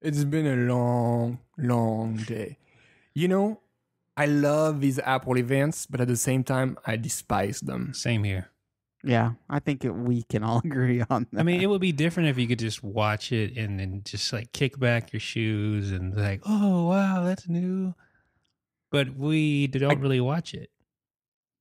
It's been a long, long day. You know, I love these Apple events, but at the same time, I despise them. Same here. Yeah, I think we can all agree on that. I mean, it would be different if you could just watch it and then just like kick back your shoes and like, oh, wow, that's new. But we don't really watch it.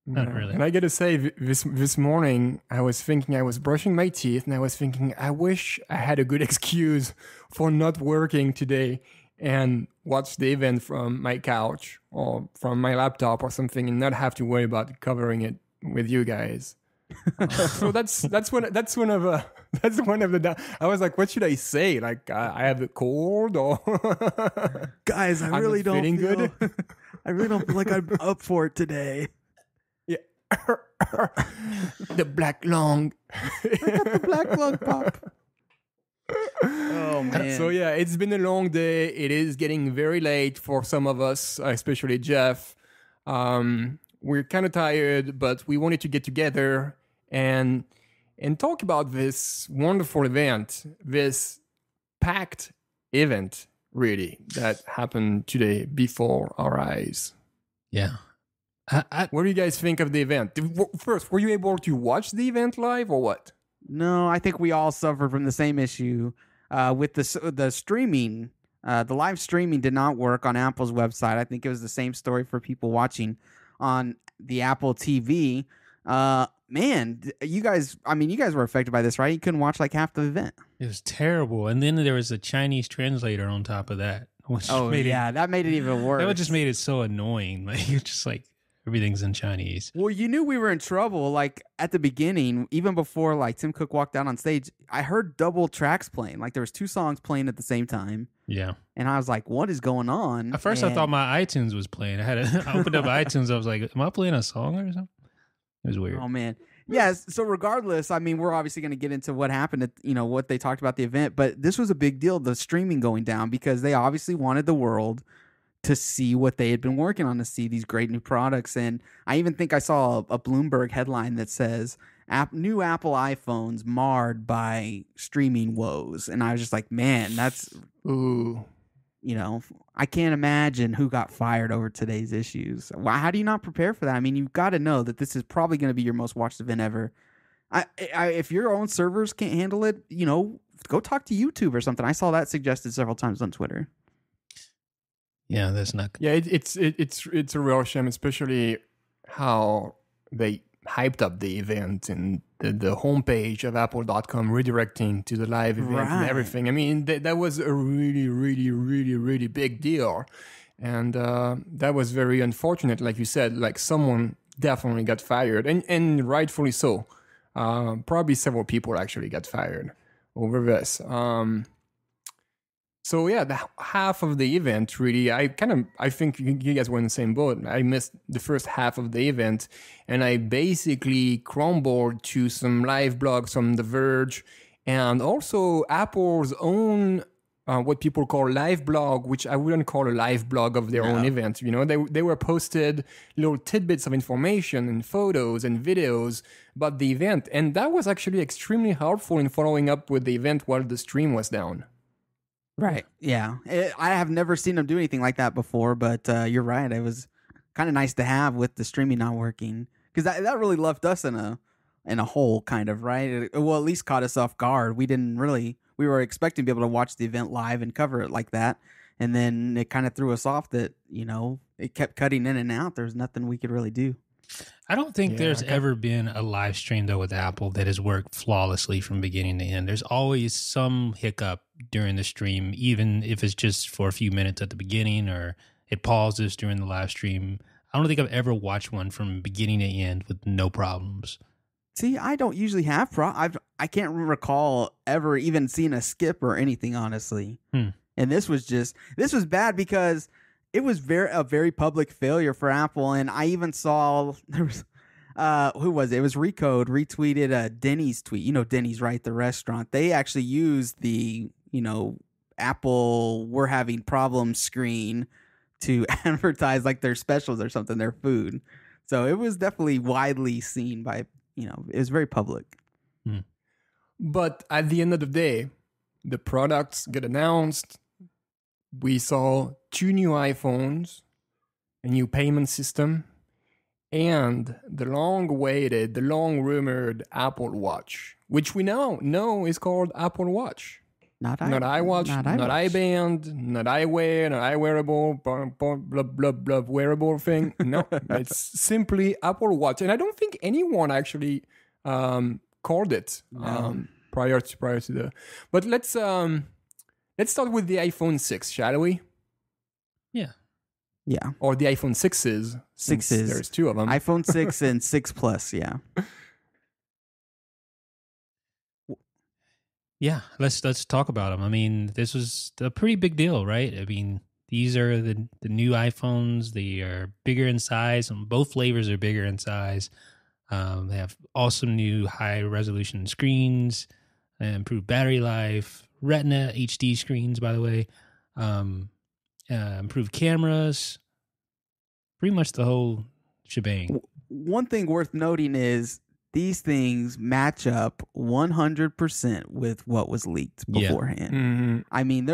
Not really. And I gotta say, this morning, I was thinking, I was brushing my teeth, and I was thinking, I wish I had a good excuse for not working today and watch the event from my couch or from my laptop or something, and not have to worry about covering it with you guys. So that's one of the. I was like, what should I say? Like, I have a cold, or guys, I really don't feeling feel, good. I really don't feel like I'm up for it today. Yeah, the black lung. The black lung pop. Oh man! So yeah, it's been a long day. It is getting very late for some of us, especially Jeff. We're kind of tired, but we wanted to get together and talk about this wonderful event, this packed event, really, that happened today before our eyes. Yeah. What do you guys think of the event? First, were you able to watch the event live or what? No, I think we all suffered from the same issue with the streaming. The live streaming did not work on Apple's website. I think it was the same story for people watching on the Apple TV. Man, you guys were affected by this, right? You couldn't watch like half the event. It was terrible. And then there was a Chinese translator on top of that. That made it even worse. That just made it so annoying. Like, you're just like, everything's in Chinese. Well, you knew we were in trouble. Like at the beginning, even before like Tim Cook walked out on stage, I heard double tracks playing. Like there was two songs playing at the same time. Yeah. And I was like, what is going on? At first I thought my iTunes was playing. I opened up iTunes. I was like, am I playing a song or something? It was weird. Oh man. Yes. So regardless, I mean, we're obviously going to get into what happened at, what they talked about the event, but this was a big deal, the streaming going down, because they obviously wanted the world to see what they had been working on, to see these great new products. And I even think I saw a Bloomberg headline that says new Apple iPhones marred by streaming woes. And I was just like, man, that's, I can't imagine who got fired over today's issues. How do you not prepare for that? I mean, you've got to know that this is probably going to be your most watched event ever. If your own servers can't handle it, go talk to YouTube or something. I saw that suggested several times on Twitter. Yeah, that's not. Yeah, it's a real shame, especially how they hyped up the event and the homepage of Apple.com redirecting to the live event and everything. I mean, that was a really, really, really, really big deal, and that was very unfortunate. Like you said, like someone definitely got fired, and rightfully so. Probably several people actually got fired over this. So yeah, half of the event really, I think you guys were in the same boat. I missed the first half of the event, and I basically crumbled to some live blogs from The Verge, and also Apple's own what people call live blog, which I wouldn't call a live blog of their own event. They were posted little tidbits of information and photos and videos about the event, and that was actually extremely helpful in following up with the event while the stream was down. Right. Yeah. I have never seen them do anything like that before, but you're right. It was kind of nice to have with the streaming not working, because that really left us in a hole, kind of, right? Well, at least caught us off guard. We were expecting to be able to watch the event live and cover it like that. And then it kind of threw us off that, it kept cutting in and out. There's nothing we could really do. I don't think there's ever been a live stream, though, with Apple that has worked flawlessly from beginning to end. There's always some hiccup during the stream, even if it's just for a few minutes at the beginning or it pauses during the live stream. I don't think I've ever watched one from beginning to end with no problems. See, I don't usually have I can't recall ever even seeing a skip or anything, honestly. And this was bad because it was a very public failure for Apple. And I even saw there was who was it? It was Recode retweeted a Denny's tweet. Denny's, right? The restaurant. They actually used the Apple "we're having problems" screen to advertise like their specials or something, their food. So it was definitely widely seen by it was very public. But at the end of the day, the products get announced. we saw 2 new iPhones, a new payment system, and the long-awaited, the long-rumored Apple Watch, which we now know is called Apple Watch. Not iWatch, not iBand, not iWear, not iWearable, blah, blah, blah, wearable thing. No, it's simply Apple Watch. And I don't think anyone actually called it prior to the... But let's start with the iPhone 6, shall we? Yeah. Or the iPhone 6s. 6s. There's 2 of them. iPhone 6 and 6 Plus, yeah. Yeah, let's talk about them. I mean, this was a pretty big deal, right? I mean, these are the new iPhones. They are bigger in size. Both flavors are bigger in size. They have awesome new high-resolution screens, improved battery life, Retina HD screens, by the way, improved cameras, pretty much the whole shebang. One thing worth noting is these things match up 100% with what was leaked beforehand. Yeah. Mm-hmm. I mean,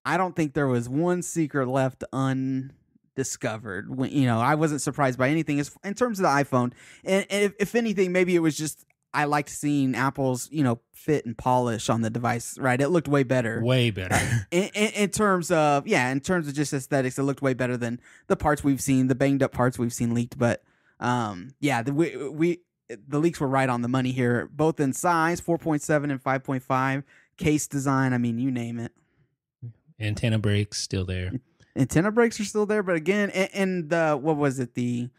I don't think there was one secret left undiscovered. I wasn't surprised by anything in terms of the iPhone. And if anything, maybe it was just, I liked seeing Apple's, fit and polish on the device, right? It looked way better. Way better. in terms of just aesthetics, it looked way better than the parts we've seen, the banged up parts we've seen leaked. But the leaks were right on the money here, both in size, 4.7 and 5.5, case design, I mean, you name it. Antenna breaks still there. Antenna breaks are still there, but again, and the what was it? The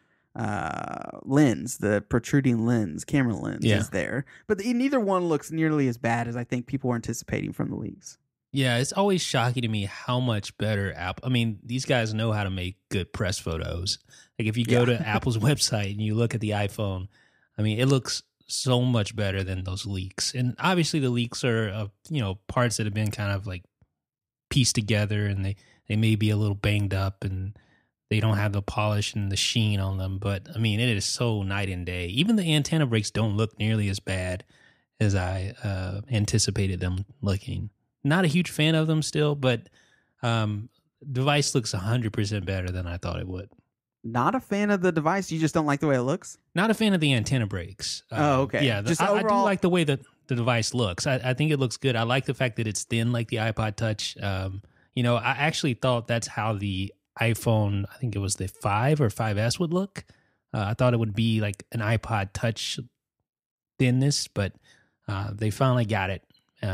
lens, the protruding lens, camera lens is there, but neither one looks nearly as bad as I think people were anticipating from the leaks. Yeah, it's always shocking to me how much better Apple. I mean, these guys know how to make good press photos. Like if you go to Apple's website and you look at the iPhone, I mean, it looks so much better than those leaks. And obviously, the leaks are parts that have been kind of like pieced together, and they may be a little banged up, and they don't have the polish and the sheen on them. But I mean, it is so night and day. Even the antenna breaks don't look nearly as bad as I anticipated them looking. Not a huge fan of them still, but device looks 100% better than I thought it would. Not a fan of the device? You just don't like the way it looks? Not a fan of the antenna breaks. Okay. Yeah, I do like the way that the device looks. I think it looks good. I like the fact that it's thin like the iPod Touch. I actually thought that's how the iPhone, I think it was the 5 or 5S would look. I thought it would be like an iPod Touch thinness, but they finally got it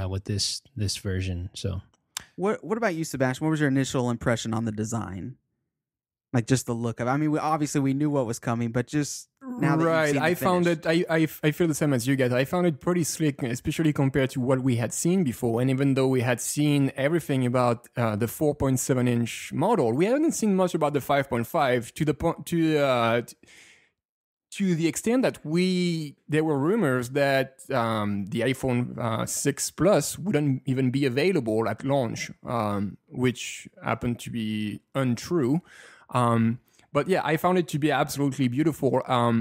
with this version. So, what about you, Sebastian? What was your initial impression on the design? Like just the look of it. I mean, we knew what was coming, but just now that you've seen I the found finish. it. I feel the same as you guys. I found it pretty slick, especially compared to what we had seen before. And even though we had seen everything about the 4.7-inch model, we haven't seen much about the 5.5 to the extent that there were rumors that the iPhone 6 Plus wouldn't even be available at launch, which happened to be untrue. But yeah, I found it to be absolutely beautiful. How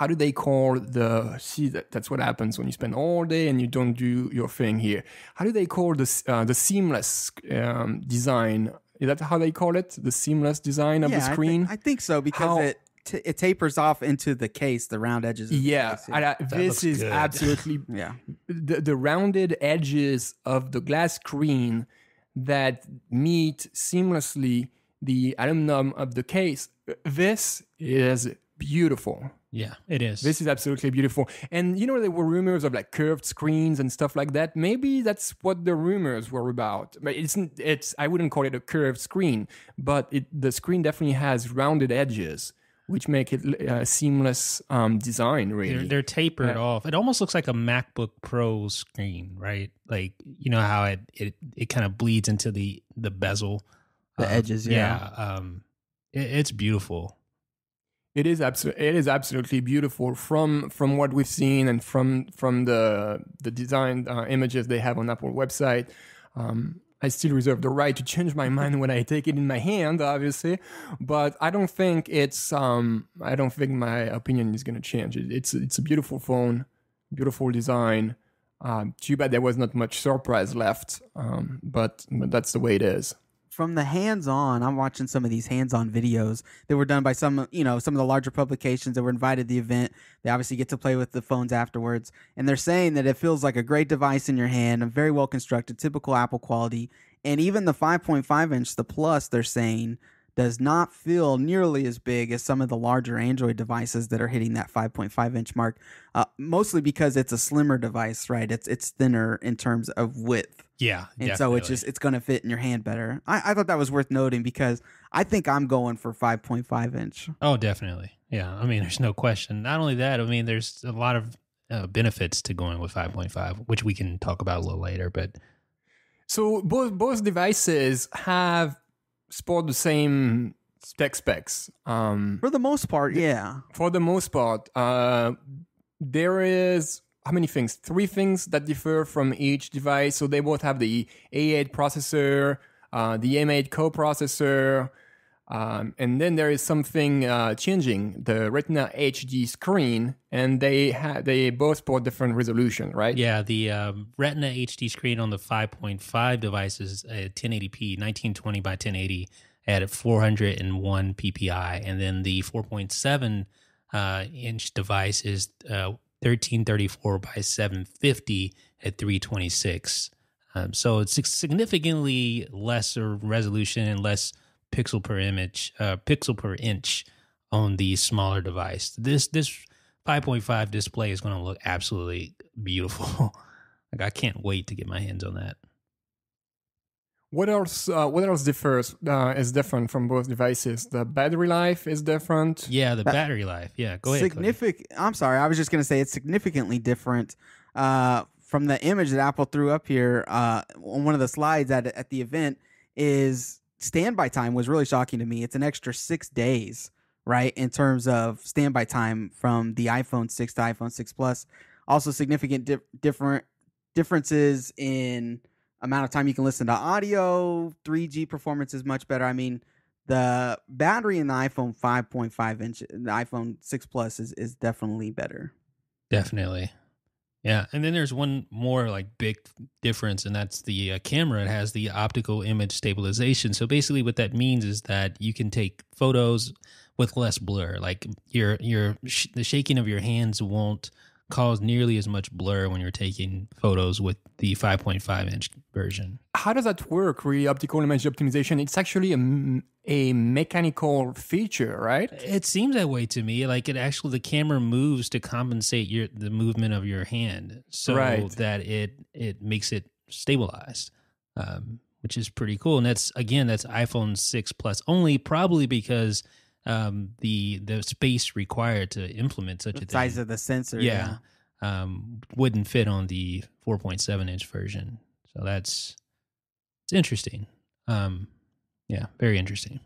do they call that's what happens when you spend all day and you don't do your thing here. How do they call the seamless design? Is that how they call it? The seamless design of the screen? I think so, because it tapers off into the case, the round edges. This is good. Absolutely the rounded edges of the glass screen that meet seamlessly the aluminum of the case. This is beautiful. Yeah, it is. This is absolutely beautiful. And there were rumors of like curved screens and stuff like that. Maybe that's what the rumors were about. But I wouldn't call it a curved screen, but the screen definitely has rounded edges, which make it a seamless design, really. They're tapered off. It almost looks like a MacBook Pro screen, right? Like, you know how it kind of bleeds into the bezel. The edges, it's beautiful. It is absolutely beautiful from what we've seen and from the design images they have on Apple website. I still reserve the right to change my mind when I take it in my hand, obviously, but I don't think I don't think my opinion is going to change. It's a beautiful phone, beautiful design. Too bad there was not much surprise left, but that's the way it is. From the hands-on, I'm watching some of these hands-on videos that were done by some of the larger publications that were invited to the event. They obviously get to play with the phones afterwards, and they're saying that it feels like a great device in your hand, a very well constructed, typical Apple quality, and even the 5.5 inch, the Plus, they're saying does not feel nearly as big as some of the larger Android devices that are hitting that 5.5 inch mark, mostly because it's a slimmer device, right? It's thinner in terms of width. Yeah, and definitely. so it's going to fit in your hand better. I thought that was worth noting because I think I'm going for 5.5 inch. Oh, definitely. Yeah, I mean, there's no question. Not only that, I mean, there's a lot of benefits to going with 5.5, which we can talk about a little later. But so both devices sport the same specs. For the most part, yeah. For the most part, there is how many things? 3 things that differ from each device. So they both have the A8 processor, the M8 coprocessor, and then there is something changing, the Retina HD screen, and they both support different resolution, right? yeah, the Retina HD screen on the 5.5 device is 1080p, 1920 by 1080 at 401 ppi, and then the 4.7 inch device is 1334 by 750 at 326. So it's significantly lesser resolution and less pixel per inch on the smaller device. This 5.5 display is going to look absolutely beautiful. Like, I can't wait to get my hands on that. What else is different from both devices? The battery life is different. Yeah, the battery life. Yeah, go ahead. I'm sorry, I was just going to say it's significantly different from the image that Apple threw up here on one of the slides at the event. Is standby time was really shocking to me. It's an extra 6 days, right, in terms of standby time from the iPhone 6 to iPhone 6 Plus. Also significant differences in amount of time you can listen to audio. 3G performance is much better. I mean, the battery in the iPhone 5.5 inch, the iPhone 6 Plus is definitely better. Definitely. Yeah, and then there's one more like big difference, and that's the camera. It has the optical image stabilization. So basically what that means is that you can take photos with less blur. Like the shaking of your hands won't cause nearly as much blur when you're taking photos with the 5.5 inch version. How does that work, really, optical image optimization? It's actually a mechanical feature, right? It seems that way to me. Like, the camera moves to compensate the movement of your hand so that it makes it stabilized, which is pretty cool. And that's iPhone 6 Plus only, probably because the space required to implement such a thing, size of the sensor, wouldn't fit on the 4.7 inch version. So it's interesting. Yeah, very interesting.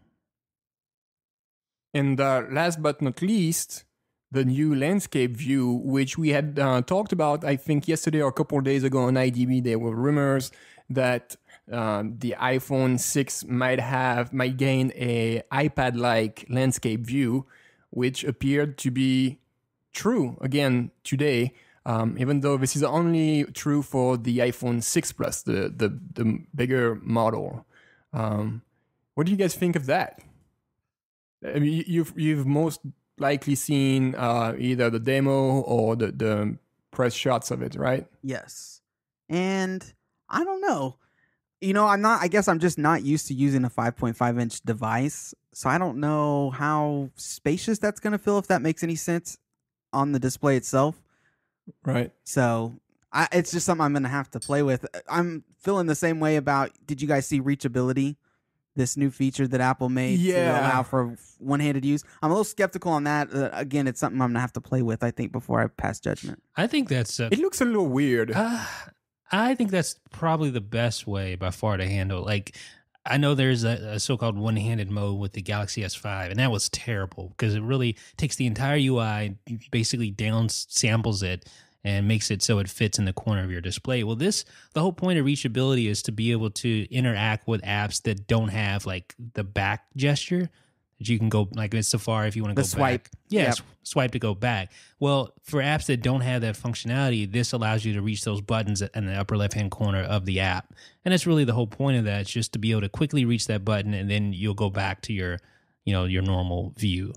And last but not least, the new landscape view, which we had talked about, I think, yesterday or a couple of days ago on IDB. There were rumors that the iPhone 6 might gain a iPad-like landscape view, which appeared to be true again today. Even though this is only true for the iPhone 6 Plus, the bigger model. What do you guys think of that? I mean, you've most likely seen either the demo or the press shots of it, right? Yes. And I don't know. I guess I'm just not used to using a 5.5 inch device. So I don't know how spacious that's going to feel, if that makes any sense on the display itself. Right. So it's just something I'm going to have to play with. I'm feeling the same way about, did you guys see reachability? This new feature that Apple made to allow for one-handed use. I'm a little skeptical on that. Again, it's something I'm going to have to play with, I think, before I pass judgment. I think that's... it looks a little weird. I think that's probably the best way by far to handle. Like, I know there's a so-called one-handed mode with the Galaxy S5, and that was terrible because it really takes the entire UI, basically samples it, and makes it so it fits in the corner of your display. Well, the whole point of reachability is to be able to interact with apps that don't have like the back gesture. that you can go, like in Safari, if you want to The go swipe. back. Yeah, Yep. swipe to go back. Well, for apps that don't have that functionality, this allows you to reach those buttons in the upper left-hand corner of the app. And that's really the whole point of that. It's just to be able to quickly reach that button, and then you'll go back to your normal view.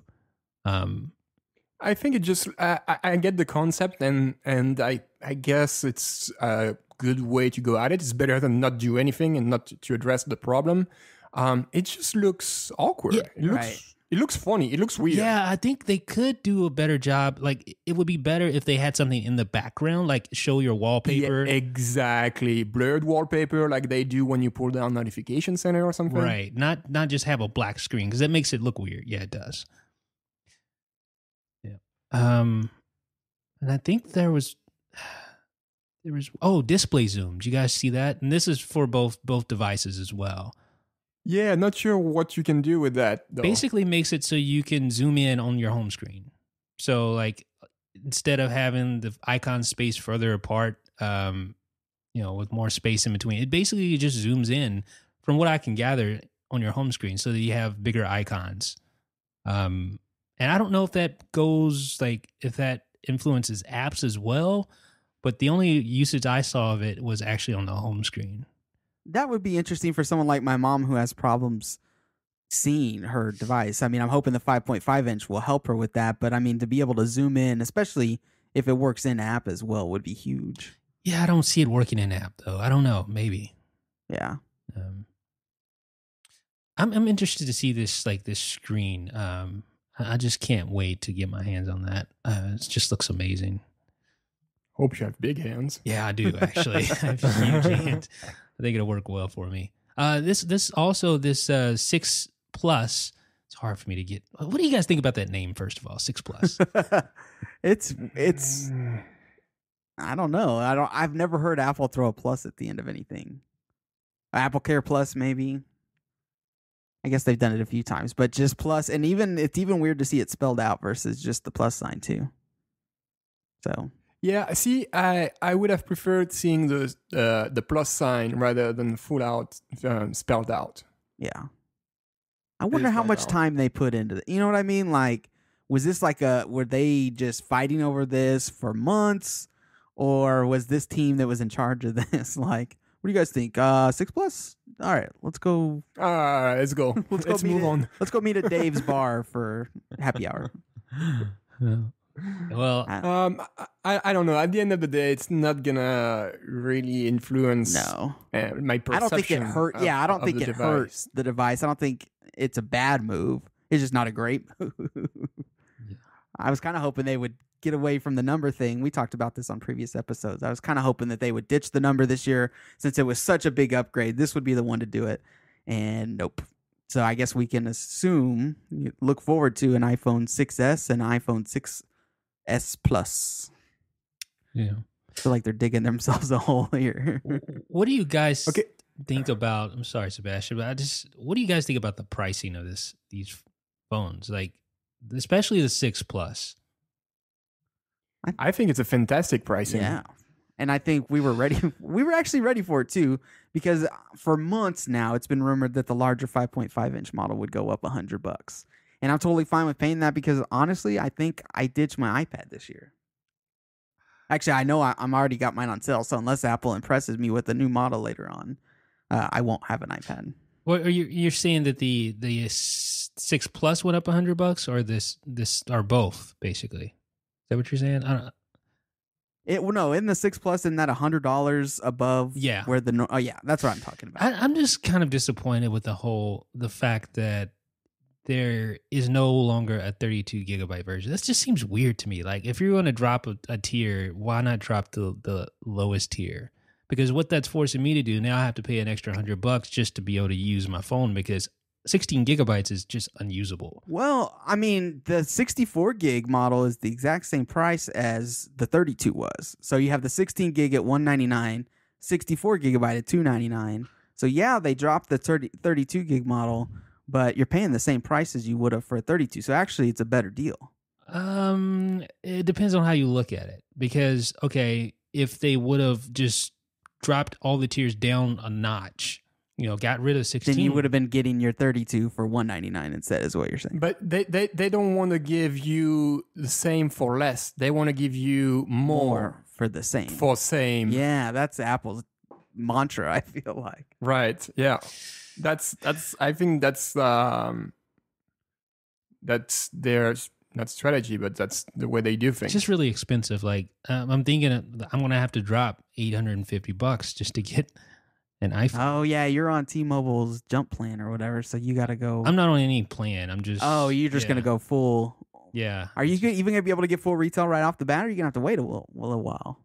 I think it just I get the concept, and I guess it's a good way to go at it. It's better than not do anything and not to address the problem. It just looks awkward. Yeah, it looks funny. It looks weird. Yeah, I think they could do a better job. Like, it would be better if they had something in the background, like show your wallpaper. Yeah, exactly. Blurred wallpaper like they do when you pull down Notification Center or something. Right. Not just have a black screen, because that makes it look weird. Yeah, it does. Yeah. And I think there was display zoom. Did you guys see that? And this is for both devices as well. Yeah, not sure what you can do with that, though. Basically makes it so you can zoom in on your home screen. So, like, instead of having the icon space further apart, with more space in between, it basically just zooms in, from what I can gather, on your home screen so that you have bigger icons. And I don't know if that if that influences apps as well, but the only usage I saw of it was actually on the home screen. That would be interesting for someone like my mom who has problems seeing her device. I mean, I'm hoping the 5.5 inch will help her with that, but I mean, to be able to zoom in, especially if it works in app as well, would be huge. Yeah, I don't see it working in app though. I don't know, maybe. Yeah. I'm interested to see this screen. I just can't wait to get my hands on that. It just looks amazing. Hope you have big hands. Yeah, I do actually. I have huge hands. I think it'll work well for me. This 6 Plus. It's hard for me to get. What do you guys think about that name? First of all, 6 Plus. It's. I don't know. I've never heard Apple throw a plus at the end of anything. Apple Care Plus, maybe. I guess they've done it a few times, but just plus, and it's even weird to see it spelled out versus just the plus sign too. So. Yeah, see, I would have preferred seeing the plus sign rather than full out spelled out. Yeah. I wonder how much time they put into it. You know what I mean? Like, was this were they just fighting over this for months? Or was this team that was in charge of this? Like, what do you guys think? 6 Plus? All right, let's go. Let's go. Let's move on. Let's go meet at Dave's bar for happy hour. Yeah. Well, I don't know. At the end of the day, it's not gonna really influence my perception. I don't think it hurt. I don't think it hurts the device. I don't think it's a bad move. It's just not a great move. Yeah. I was kind of hoping they would get away from the number thing. We talked about this on previous episodes. I was kind of hoping that they would ditch the number this year since it was such a big upgrade. This would be the one to do it, and nope. So I guess we can look forward to an iPhone 6s and iPhone 6s Plus. Yeah. I feel like they're digging themselves a hole here. What do you guys think about? I'm sorry, Sebastian, but what do you guys think about the pricing of these phones? Like, especially the 6 Plus. I think it's a fantastic pricing. Yeah. And I think we were ready. We were actually ready for it too, because for months now, it's been rumored that the larger 5.5 inch model would go up $100. And I'm totally fine with paying that because honestly, I think I ditched my iPad this year. Actually, I know I'm already got mine on sale. So unless Apple impresses me with a new model later on, I won't have an iPad. Well, you're saying that the 6 Plus went up $100, or this or both basically? Is that what you're saying? I don't. In the 6 Plus, isn't that $100 above? Yeah. Where that's what I'm talking about. I'm just kind of disappointed with the fact that there is no longer a 32 gigabyte version. This just seems weird to me. Like, if you're going to drop a tier, why not drop the lowest tier? Because what that's forcing me to do now, I have to pay an extra $100 just to be able to use my phone, because 16 gigabytes is just unusable. Well, I mean, the 64 gig model is the exact same price as the 32 was. So you have the 16 gig at $199, 64 gigabyte at $299. So yeah, they dropped the 32 gig model, but you're paying the same price as you would have for a 32. So actually, it's a better deal. It depends on how you look at it. Because, okay, if they would have just dropped all the tiers down a notch, got rid of 16. Then you would have been getting your 32 for $199 instead, is what you're saying. But they don't want to give you the same for less. They want to give you more for the same. For same. Yeah, that's Apple's mantra, I feel like. Right. Yeah. That's I think that's their not strategy, but that's the way they do things. It's just really expensive. Like I'm thinking I'm going to have to drop $850 just to get an iPhone. Oh yeah, you're on T-Mobile's jump plan or whatever, so you got to go. I'm not on any plan. I'm just. Oh, you're just going to go full. Yeah. Are you even going to be able to get full retail right off the bat, or are you going to have to wait a little while?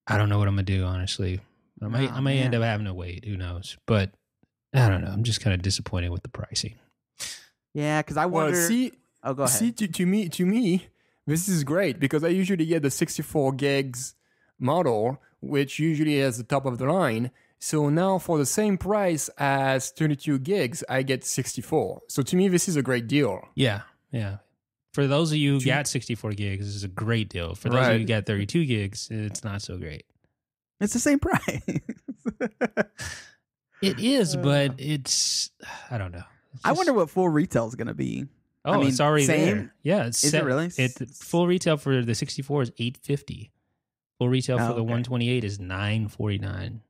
I don't know what I'm going to do, honestly. I may end up having to wait. Who knows? But I don't know. I'm just kind of disappointed with the pricing. Yeah, because I wonder. Well, go ahead. See, to me, this is great because I usually get the 64 gigs model, which usually is the top of the line. So now for the same price as 32 gigs, I get 64. So to me, this is a great deal. Yeah. For those of you who got 64 gigs, this is a great deal. For those of you who got 32 gigs, it's not so great. It's the same price. It is, but it's, I don't know. I wonder what full retail is going to be. Oh, I mean, it's already there. Yeah, is it really? Full retail for the 64 is $850. Full retail for the 128 is $949.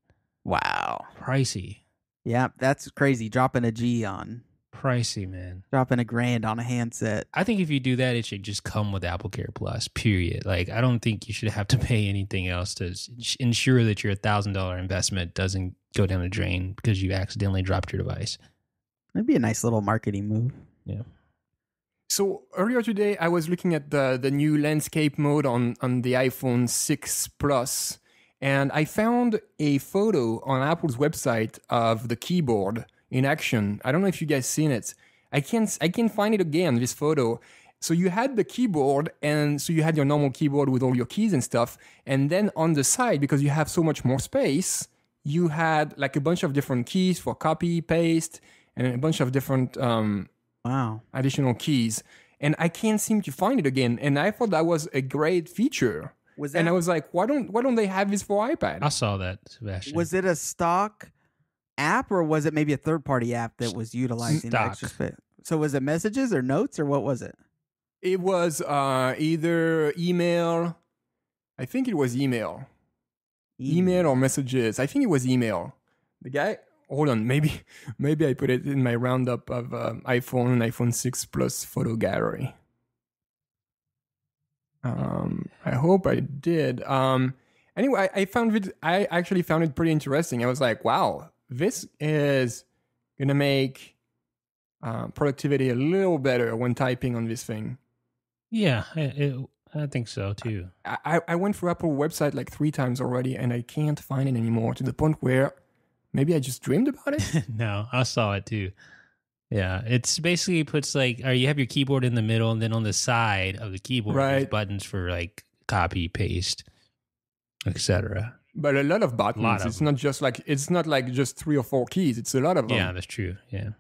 Wow, pricey. Yeah, that's crazy. Dropping a G on pricey, man. Dropping $1,000 on a handset. I think if you do that, it should just come with AppleCare Plus. Period. Like, I don't think you should have to pay anything else to ensure that your $1,000 investment doesn't go down the drain because you accidentally dropped your device. That'd be a nice little marketing move. Yeah. So earlier today, I was looking at the new landscape mode on the iPhone 6 Plus, and I found a photo on Apple's website of the keyboard in action. I don't know if you guys seen it. I can't find it again, this photo. So you had the keyboard, and so you had your normal keyboard with all your keys and stuff, and then on the side, because you have so much more space, you had like a bunch of different keys for copy, paste, and a bunch of different additional keys. And I can't seem to find it again. And I thought that was a great feature. And I was like, why don't they have this for iPad? I saw that, Sebastian. Was it a stock app, or was it maybe a third-party app that was utilizing the extra space? So was it messages or notes, or what was it? It was either email. I think it was email. Email or messages. I think it was email. The guy... Hold on, maybe I put it in my roundup of iPhone and iPhone 6 Plus photo gallery. I hope I did. Anyway, I actually found it pretty interesting. I was like, wow, this is gonna make productivity a little better when typing on this thing. Yeah, I think so too. I went through Apple website like 3 times already, and I can't find it anymore, to the point where maybe I just dreamed about it. No, I saw it too. Yeah, it's basically puts like, or you have your keyboard in the middle, and then on the side of the keyboard, there's buttons for like copy, paste, etc. But a lot of buttons. It's not like just 3 or 4 keys. It's a lot of them. Yeah, that's true. Yeah.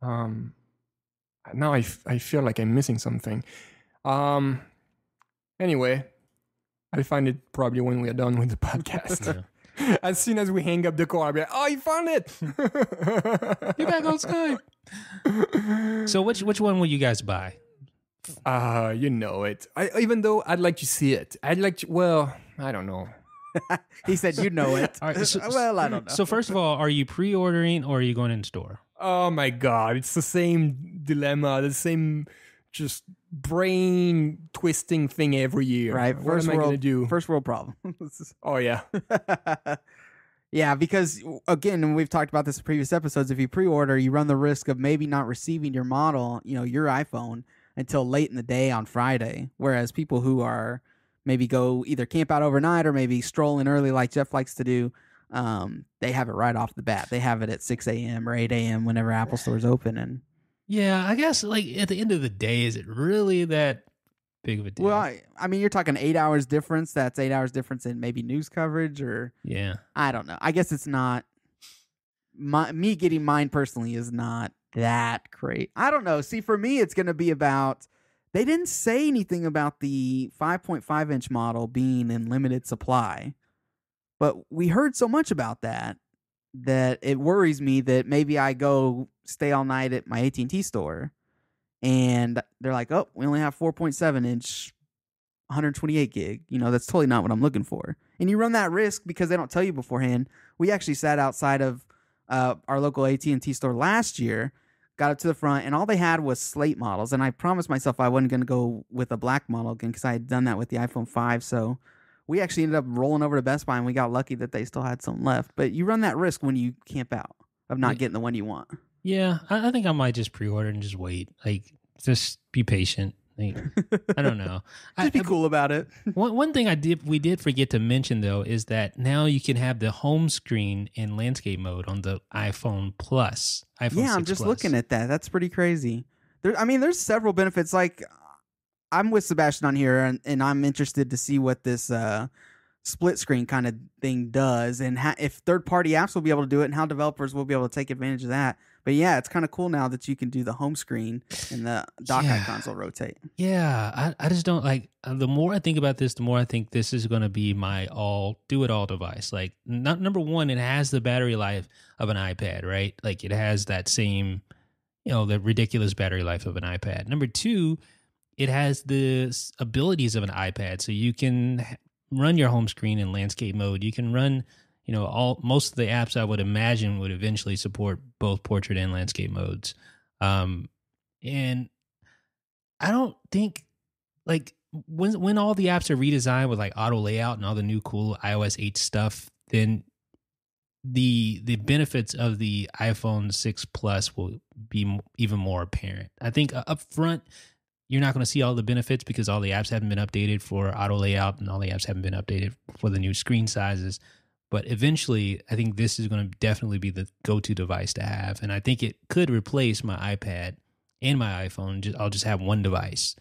Now I feel like I'm missing something. Anyway, I'll find it probably when we are done with the podcast. Yeah. As soon as we hang up the call, I'll be like, oh, you found it! You're back on Skype. So which one will you guys buy? You know it. Even though I'd like to see it. I don't know. He said, you know it. Right, well, I don't know. So first of all, are you pre-ordering or are you going in store? Oh my God. It's the same dilemma, the same just brain twisting thing every year. Right. What am I going to do? First world problem. Oh, yeah. Yeah, because again, we've talked about this in previous episodes. If you pre-order, you run the risk of maybe not receiving your model, your iPhone, until late in the day on Friday. Whereas people who are maybe go either camp out overnight or maybe stroll in early like Jeff likes to do, they have it right off the bat. They have it at 6 a.m. or 8 a.m. whenever Apple Store's open. And yeah, I guess like at the end of the day, is it really that big of a deal? Well, I mean, you're talking 8 hours difference. That's 8 hours difference in maybe news coverage, or I don't know. I guess it's not. Me getting mine personally is not that great. I don't know. See, for me, it's going to be about. They didn't say anything about the 5.5 inch model being in limited supply, but we heard so much about that. that it worries me that maybe I go stay all night at my AT&T store and they're like, oh, we only have 4.7 inch 128 gig. That's totally not what I'm looking for. And you run that risk because they don't tell you beforehand. We actually sat outside of our local AT&T store last year, got up to the front, and all they had was slate models. And I promised myself I wasn't going to go with a black model again because I had done that with the iPhone 5. So we actually ended up rolling over to Best Buy, and we got lucky that they still had some left. But you run that risk when you camp out of not getting the one you want. Yeah, I think I might just pre-order and just wait. Like, just be patient. Like, I don't know. Just be cool about it. One thing we did forget to mention though is that now you can have the home screen in landscape mode on the iPhone Plus. I'm just looking at that. That's pretty crazy. There's several benefits. Like, I'm with Sebastian on here, and I'm interested to see what this split screen kind of thing does, and if third-party apps will be able to do it, and how developers will be able to take advantage of that. But yeah, it's kind of cool now that you can do the home screen and the dock icons will rotate. Yeah, I just don't like. The more I think about this, the more I think this is going to be my do-it-all device. Like, number one, it has the battery life of an iPad, right? Like, it has that same, the ridiculous battery life of an iPad. Number two, it has the abilities of an iPad, so you can run your home screen in landscape mode. You can run, most of the apps I would imagine would eventually support both portrait and landscape modes. And I don't think, like, when all the apps are redesigned with like auto layout and all the new cool iOS 8 stuff, then the benefits of the iPhone 6 Plus will be even more apparent. I think up front, you're not going to see all the benefits because all the apps haven't been updated for auto layout and all the apps haven't been updated for the new screen sizes. But eventually, I think this is going to definitely be the go-to device to have. And I think it could replace my iPad and my iPhone. I'll just have one device,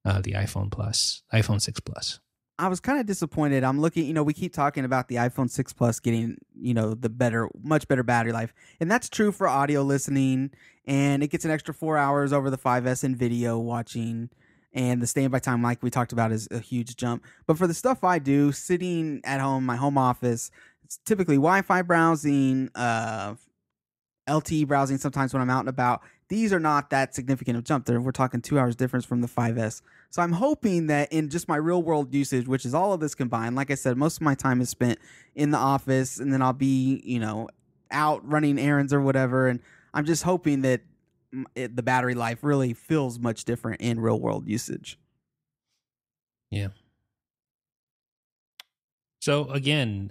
the iPhone 6 Plus. I was kind of disappointed. I'm looking, we keep talking about the iPhone 6 Plus getting, much better battery life. And that's true for audio listening. And it gets an extra 4 hours over the 5S in video watching. And the standby time, like we talked about, is a huge jump. But for the stuff I do, sitting at home, my home office, it's typically Wi-Fi browsing, LTE browsing sometimes when I'm out and about. These are not that significant of jump. We're talking 2 hours difference from the 5S. So I'm hoping that in just my real world usage, which is all of this combined, like I said, most of my time is spent in the office, and then I'll be, out running errands or whatever. And I'm just hoping that the battery life really feels much different in real world usage. Yeah. So again,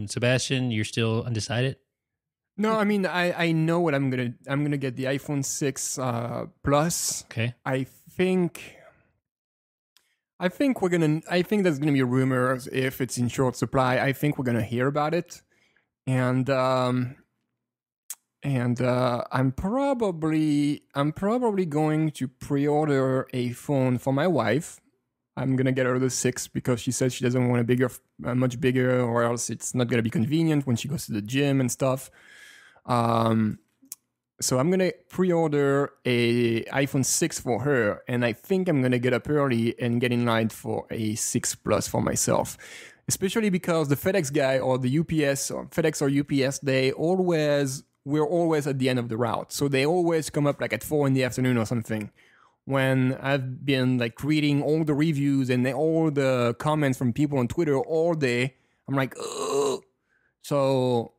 Sebastian, you're still undecided? No, I know what I'm gonna get the iPhone 6 Plus. Okay. I think there's gonna be rumors if it's in short supply. I think we're gonna hear about it, and I'm probably going to pre-order a phone for my wife. I'm gonna get her the 6 because she says she doesn't want a much bigger, or else it's not gonna be convenient when she goes to the gym and stuff. So I'm gonna pre-order a iPhone 6 for her, and I think I'm gonna get up early and get in line for a 6 Plus for myself. Especially because the FedEx guy or the UPS or FedEx or UPS, we're always at the end of the route. So they always come up like at 4 p.m. or something. When I've been like reading all the reviews and all the comments from people on Twitter all day, I'm like, ugh. So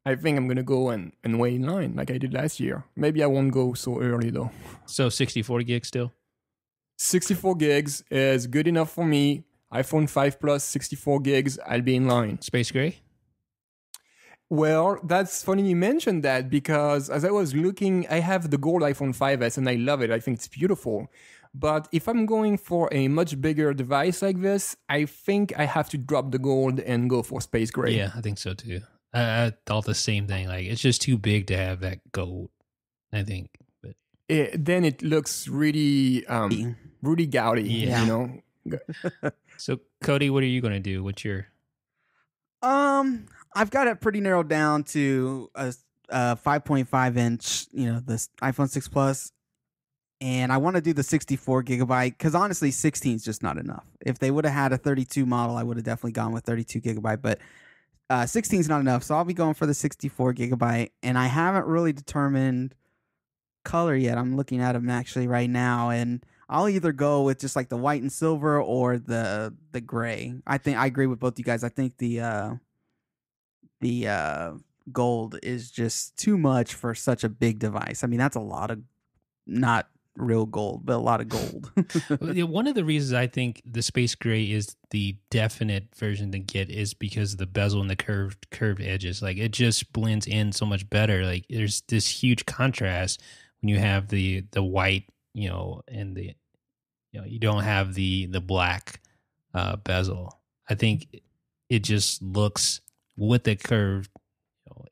I think I'm going to go and wait in line like I did last year. Maybe I won't go so early though. So 64 gigs still? 64 gigs is good enough for me. iPhone 5 Plus, 64 gigs, I'll be in line. Space gray? Well, that's funny you mentioned that because as I was looking, I have the gold iPhone 5S and I love it. I think it's beautiful. But if I'm going for a much bigger device like this, I think I have to drop the gold and go for space gray. Yeah, I think so too. I thought the same thing. Like, it's just too big to have that gold, I think. But then it looks really, really gaudy, yeah. So, Cody, what are you going to do? What's your... I've got it pretty narrowed down to a 5.5 inch, this iPhone 6 Plus, and I want to do the 64 gigabyte because honestly, 16 is just not enough. If they would have had a 32 model, I would have definitely gone with 32 gigabyte. But 16 is not enough, so I'll be going for the 64 gigabyte. And I haven't really determined color yet. I'm looking at them actually right now, and I'll either go with just like the white and silver or the gray. I think I agree with both you guys. I think the gold is just too much for such a big device. I mean, that's a lot of not real gold, but a lot of gold. One of the reasons I think the space gray is the definite version to get is because of the bezel and the curved edges. Like, it just blends in so much better. Like, there's this huge contrast when you have the white, and the you don't have the black bezel. I think it just looks with the curved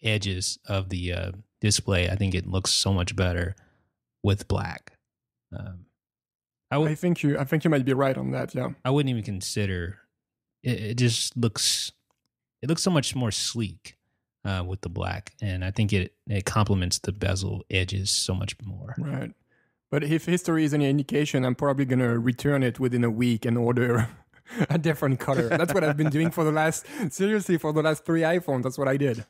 edges of the display. I think it looks so much better with black. I think you might be right on that. Yeah, I wouldn't even consider it. It just looks so much more sleek with the black, and I think it complements the bezel edges so much more. Right. But if history is any indication, I'm probably gonna return it within a week and order a different color. That's what I've been doing for the last 3 iPhones. That's what I did.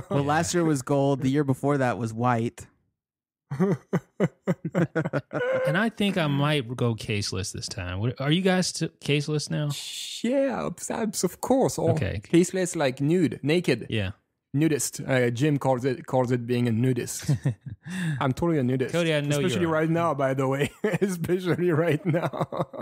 Well, last year was gold. The year before that was white. And I think I might go caseless this time. Are you guys caseless now? Yeah, of course. Okay. Caseless, like naked. Yeah. Nudist. Jim calls it being a nudist. I'm totally a nudist. Cody, I know especially right now, by the way. Especially right now.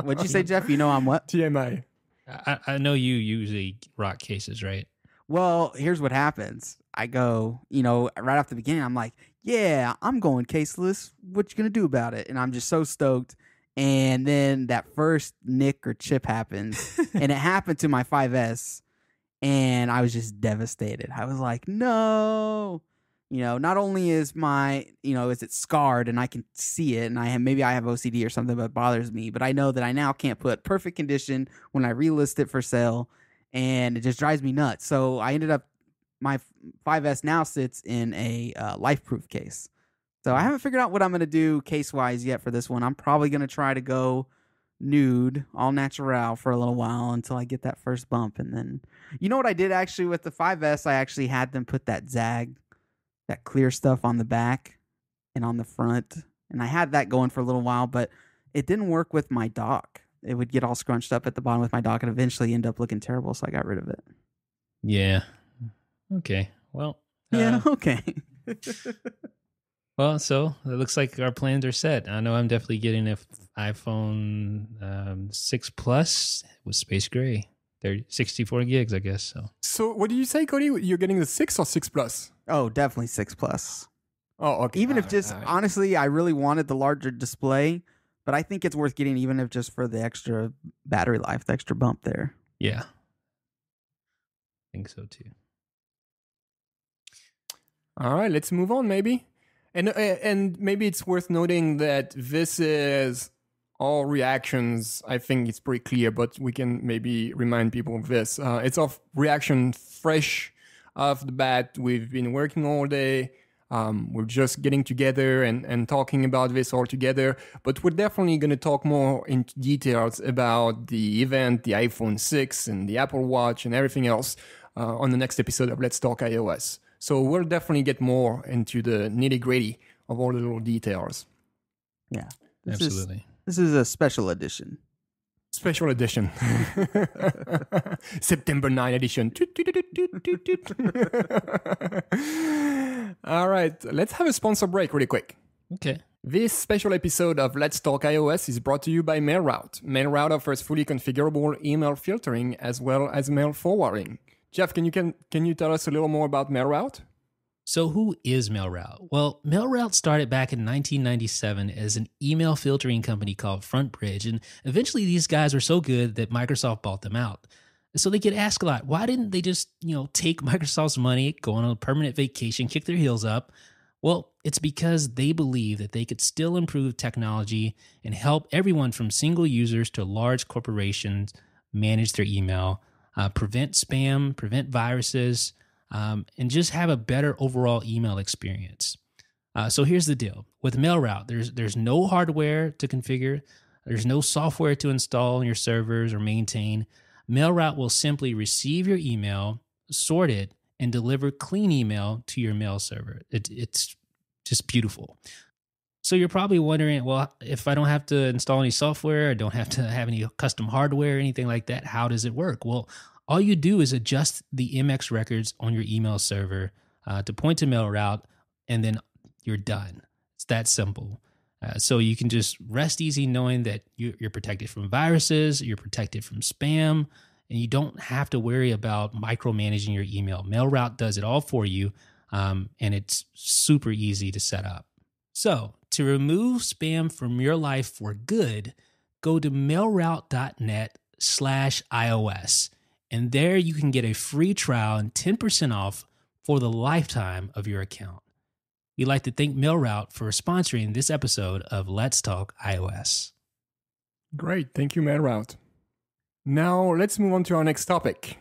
What'd you say, Jeff? You know I'm what? TMI. I know you usually rock cases, right? Well, here's what happens. I go, right off the beginning, I'm like, yeah, I'm going caseless. What you gonna do about it? And I'm just so stoked. And then that first nick or chip happens, and it happened to my 5S. And I was just devastated. I was like, no, not only is is it scarred and I can see it, and maybe I have OCD or something that bothers me, but I know that I now can't put perfect condition when I relist it for sale, and it just drives me nuts. So I ended up, my 5S now sits in a life-proof case. So I haven't figured out what I'm going to do case-wise yet for this one. I'm probably going to try to go nude, all natural for a little while until I get that first bump. And then, what I did actually with the 5S, I actually had them put that that clear stuff on the back and on the front. And I had that going for a little while, but it didn't work with my dock. It would get all scrunched up at the bottom with my dock and eventually end up looking terrible. So I got rid of it. Yeah. Okay. Well. Yeah. Okay. Well, so it looks like our plans are set. I know I'm definitely getting an iPhone 6 Plus with space gray, 64 gigs, I guess. So what did you say, Cody? You're getting the 6 or 6 Plus? Oh, definitely 6 Plus. Oh, okay. Even if honestly, I really wanted the larger display, but I think it's worth getting even if just for the extra battery life, the extra bump there. Yeah. I think so too. All right, let's move on maybe. And maybe it's worth noting that this is all reactions. I think it's pretty clear, but we can maybe remind people of this. It's of reaction fresh off the bat. We've been working all day. We're just getting together and talking about this all together. But we're definitely going to talk more in details about the event, the iPhone 6 and the Apple Watch and everything else on the next episode of Let's Talk iOS. So we'll definitely get more into the nitty-gritty of all the little details. Yeah. Absolutely. This is a special edition. Special edition. September 9 edition. All right. Let's have a sponsor break really quick. Okay. This special episode of Let's Talk iOS is brought to you by MailRoute. MailRoute offers fully configurable email filtering as well as mail forwarding. Jeff, can you tell us a little more about MailRoute? So who is MailRoute? Well, MailRoute started back in 1997 as an email filtering company called FrontBridge, and eventually these guys were so good that Microsoft bought them out. So they get asked a lot, why didn't they just, take Microsoft's money, go on a permanent vacation, kick their heels up? Well, it's because they believe that they could still improve technology and help everyone from single users to large corporations manage their email, prevent spam, prevent viruses, and just have a better overall email experience. So here's the deal. With MailRoute, there's no hardware to configure. There's no software to install on your servers or maintain. MailRoute will simply receive your email, sort it, and deliver clean email to your mail server. It's just beautiful. So you're probably wondering, well, if I don't have to install any software, I don't have to have any custom hardware or anything like that, how does it work? Well, all you do is adjust the MX records on your email server to point to mail route, and then you're done. It's that simple. So you can just rest easy knowing that you're protected from viruses, you're protected from spam, and you don't have to worry about micromanaging your email. MailRoute does it all for you, and it's super easy to set up. So to remove spam from your life for good, go to mailroute.net/iOS, and there you can get a free trial and 10% off for the lifetime of your account. We'd like to thank MailRoute for sponsoring this episode of Let's Talk iOS. Great. Thank you, MailRoute. Now, let's move on to our next topic,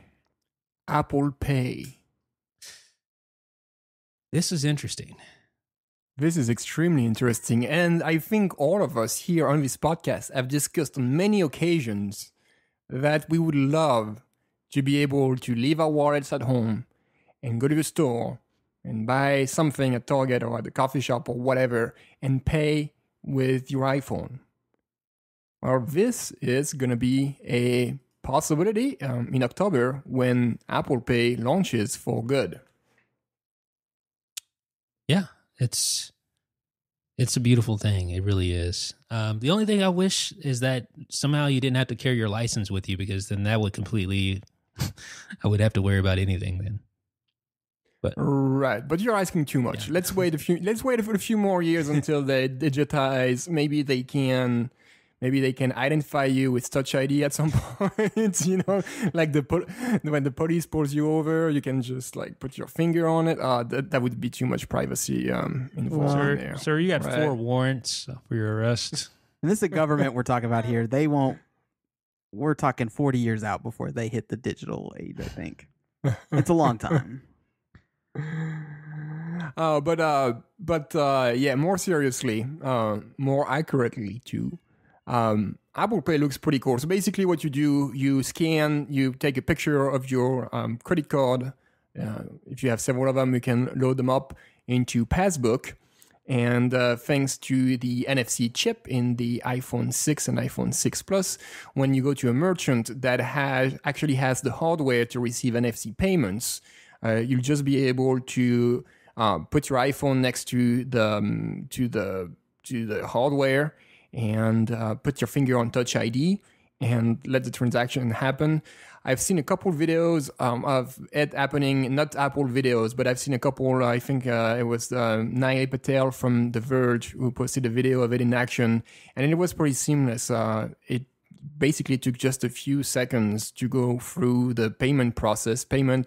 Apple Pay. This is interesting. This is extremely interesting, and I think all of us here on this podcast have discussed on many occasions that we would love to be able to leave our wallets at home and go to the store and buy something at Target or at the coffee shop or whatever and pay with your iPhone. Well, this is going to be a possibility in October when Apple Pay launches for good. Yeah, it's a beautiful thing. It really is. The only thing I wish is that somehow you didn't have to carry your license with you, because then that would completely, I would have to worry about anything then. But right, but you're asking too much. Yeah. Let's wait for a few more years until they digitize. Maybe they can identify you with Touch ID at some point. You know, like when the police pulls you over, you can just like put your finger on it. That would be too much privacy involved there. Sir, you got 4 warrants for your arrest. And this is the government we're talking about here. They won't. We're talking 40 years out before they hit the digital age. I think it's a long time. Yeah, more seriously, more accurately too. Apple Pay looks pretty cool. So basically what you do, you scan, you take a picture of your credit card. If you have several of them, you can load them up into Passbook. And thanks to the NFC chip in the iPhone 6 and iPhone 6 Plus, when you go to a merchant that actually has the hardware to receive NFC payments, you'll just be able to put your iPhone next to the hardware and put your finger on Touch ID and let the transaction happen. I've seen a couple videos of it happening, not Apple videos, but I've seen a couple. I think it was Naya Patel from The Verge who posted a video of it in action, and it was pretty seamless. It basically took just a few seconds to go through the payment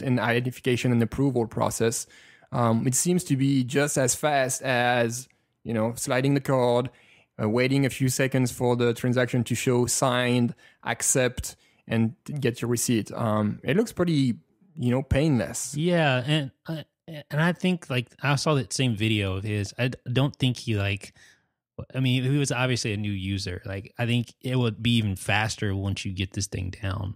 and identification and approval process. It seems to be just as fast as, sliding the card, waiting a few seconds for the transaction to show signed, accept, and get your receipt. It looks pretty, painless. Yeah, and I think I saw that same video of his. I don't think he he was obviously a new user. I think it would be even faster once you get this thing down.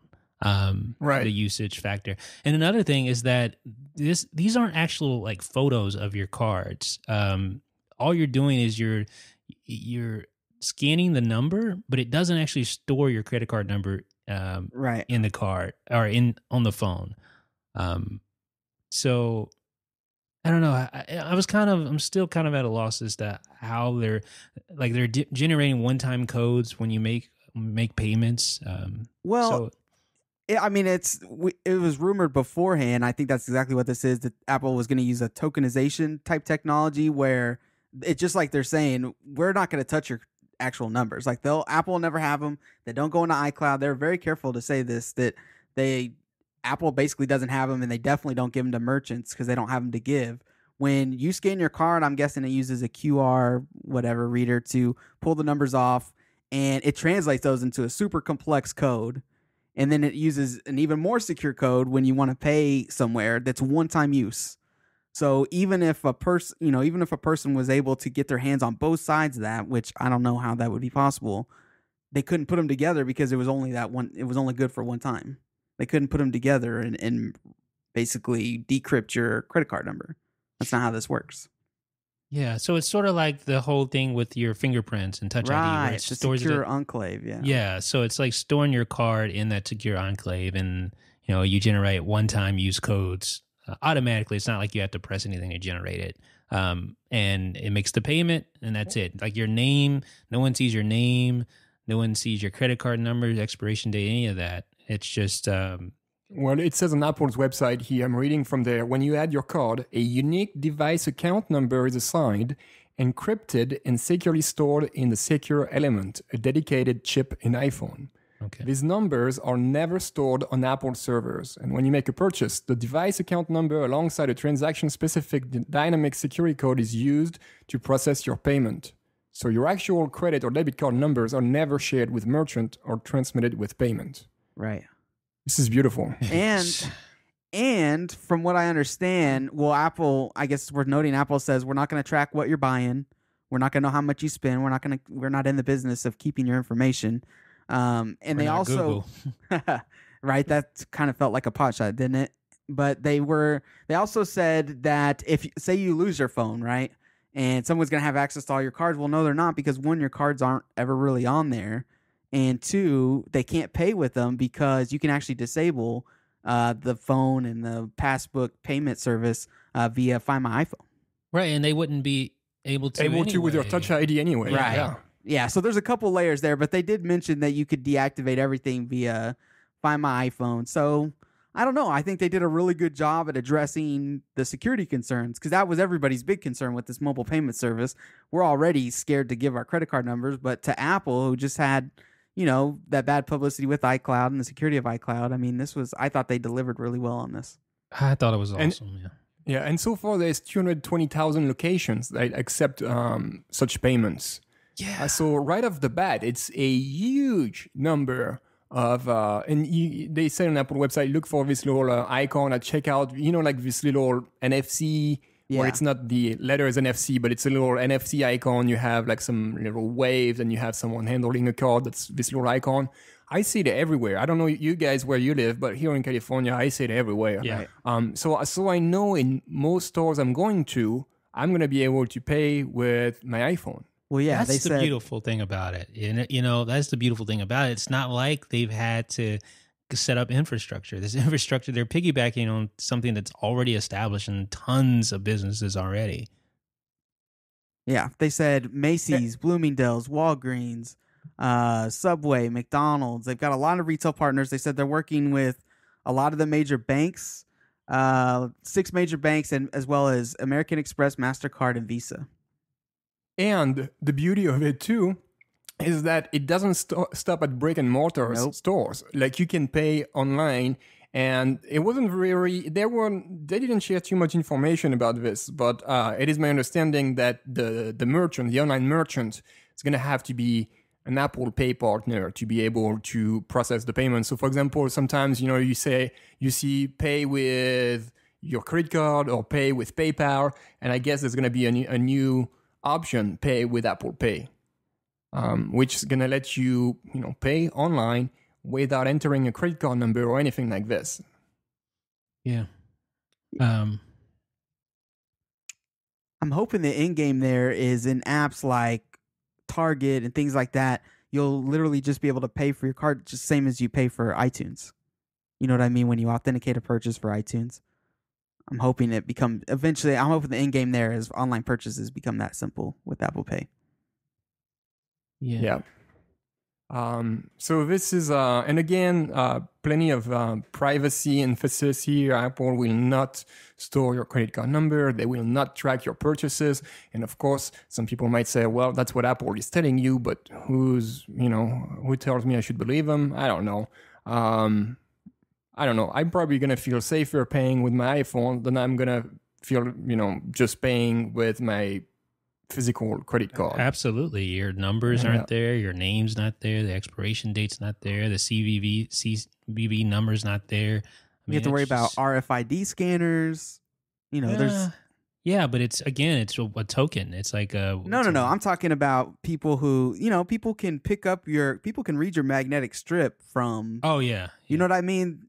Right. The usage factor. And another thing is that these aren't actual photos of your cards. All you're doing is you're scanning the number, but it doesn't actually store your credit card number right in the card or on the phone. So I don't know. I'm still kind of at a loss as to how they're generating one-time codes when you make payments. It was rumored beforehand. I think that's exactly what this is, that Apple was going to use a tokenization type technology where it's just like they're saying, we're not going to touch your actual numbers. Apple will never have them. They don't go into iCloud. They're very careful to say this, that Apple basically doesn't have them, and they definitely don't give them to merchants because they don't have them to give. When you scan your card, I'm guessing it uses a QR whatever reader to pull the numbers off, and it translates those into a super complex code. And then it uses an even more secure code when you want to pay somewhere that's one-time use. So even if a person was able to get their hands on both sides of that, which I don't know how that would be possible, they couldn't put them together because it was only that one. It was only good for one time. They couldn't put them together and basically decrypt your credit card number. That's not how this works. Yeah, so it's sort of like the whole thing with your fingerprints and Touch ID, where it The stores secure it. enclave. Yeah. Yeah, so it's like storing your card in that secure enclave, and you generate one-time use codes automatically. It's not like you have to press anything to generate it, and it makes the payment, and that's it. Like your name, no one sees your name, no one sees your credit card number, expiration date, any of that. It's just well, it says on Apple's website here, I'm reading from there, when you add your card, a unique device account number is assigned, encrypted and securely stored in the secure element, a dedicated chip in iPhone. Okay. These numbers are never stored on Apple servers. And when you make a purchase, the device account number alongside a transaction-specific dynamic security code is used to process your payment. So your actual credit or debit card numbers are never shared with merchant or transmitted with payment. Right. This is beautiful. And from what I understand, well, Apple, I guess we're noting, Apple says we're not going to track what you're buying. We're not going to know how much you spend. We're not in the business of keeping your information. And they also, right, that kind of felt like a pot shot, didn't it? But they also said that if, say you lose your phone, right, and someone's going to have access to all your cards, well, no, they're not, because one, your cards aren't ever really on there. And two, they can't pay with them because you can actually disable the phone and the passbook payment service via Find My iPhone. Right, and they wouldn't be able to anyway. With your Touch ID anyway. Right. Yeah, so there's a couple layers there, but they did mention that you could deactivate everything via Find My iPhone. So I don't know. I think they did a really good job at addressing the security concerns, because that was everybody's big concern with this mobile payment service. We're already scared to give our credit card numbers, but to Apple, who just had that bad publicity with iCloud and the security of iCloud. I mean, I thought they delivered really well on this. I thought it was awesome. Yeah, and so far there's 220,000 locations that accept such payments. Yeah. So right off the bat, it's a huge number of, they say on Apple website, look for this little icon at checkout, like this little NFC. Yeah. Where it's not the letters NFC, but it's a little NFC icon. You have like some little waves and you have someone handling a card that's this little icon. I see it everywhere. I don't know you guys where you live, but here in California, I see it everywhere. Yeah. So I know in most stores I'm going to be able to pay with my iPhone. Well, yeah, that's the beautiful thing about it. And, that's the beautiful thing about it. It's not like they've had to set up infrastructure. This infrastructure, they're piggybacking on something that's already established in tons of businesses already. Yeah, they said Macy's, Bloomingdale's, Walgreens, Subway, McDonald's. They've got a lot of retail partners. They said they're working with a lot of the major banks, 6 major banks, and as well as American Express, MasterCard, and Visa. And the beauty of it too is that it doesn't stop at brick and mortar stores. Like you can pay online, and it wasn't very. They didn't share too much information about this, but it is my understanding that the online merchant, is going to have to be an Apple Pay partner to be able to process the payment. So, for example, sometimes you see pay with your credit card or pay with PayPal, and I guess there's going to be a new option, pay with Apple Pay. Which is going to let you, pay online without entering a credit card number or anything like this. Yeah. I'm hoping the end game there is in apps like Target and things like that. You'll literally just be able to pay for your card just same as you pay for iTunes. You know what I mean? When you authenticate a purchase for iTunes. I'm hoping the end game there is online purchases become that simple with Apple Pay. Yeah. So this is, and again, plenty of privacy emphasis here. Apple will not store your credit card number. They will not track your purchases. And of course, some people might say, well, that's what Apple is telling you, but who tells me I should believe them? I don't know. I'm probably going to feel safer paying with my iPhone than I'm going to feel, just paying with my physical credget card. Absolutely. Your numbers aren't there. Your name's not there. The expiration date's not there. The CVV number's not there. You have to worry about RFID scanners. There's... Yeah, but it's a token. It's like a... No. I'm talking about people who, people can pick up people can read your magnetic strip from... Oh, yeah. You know what I mean?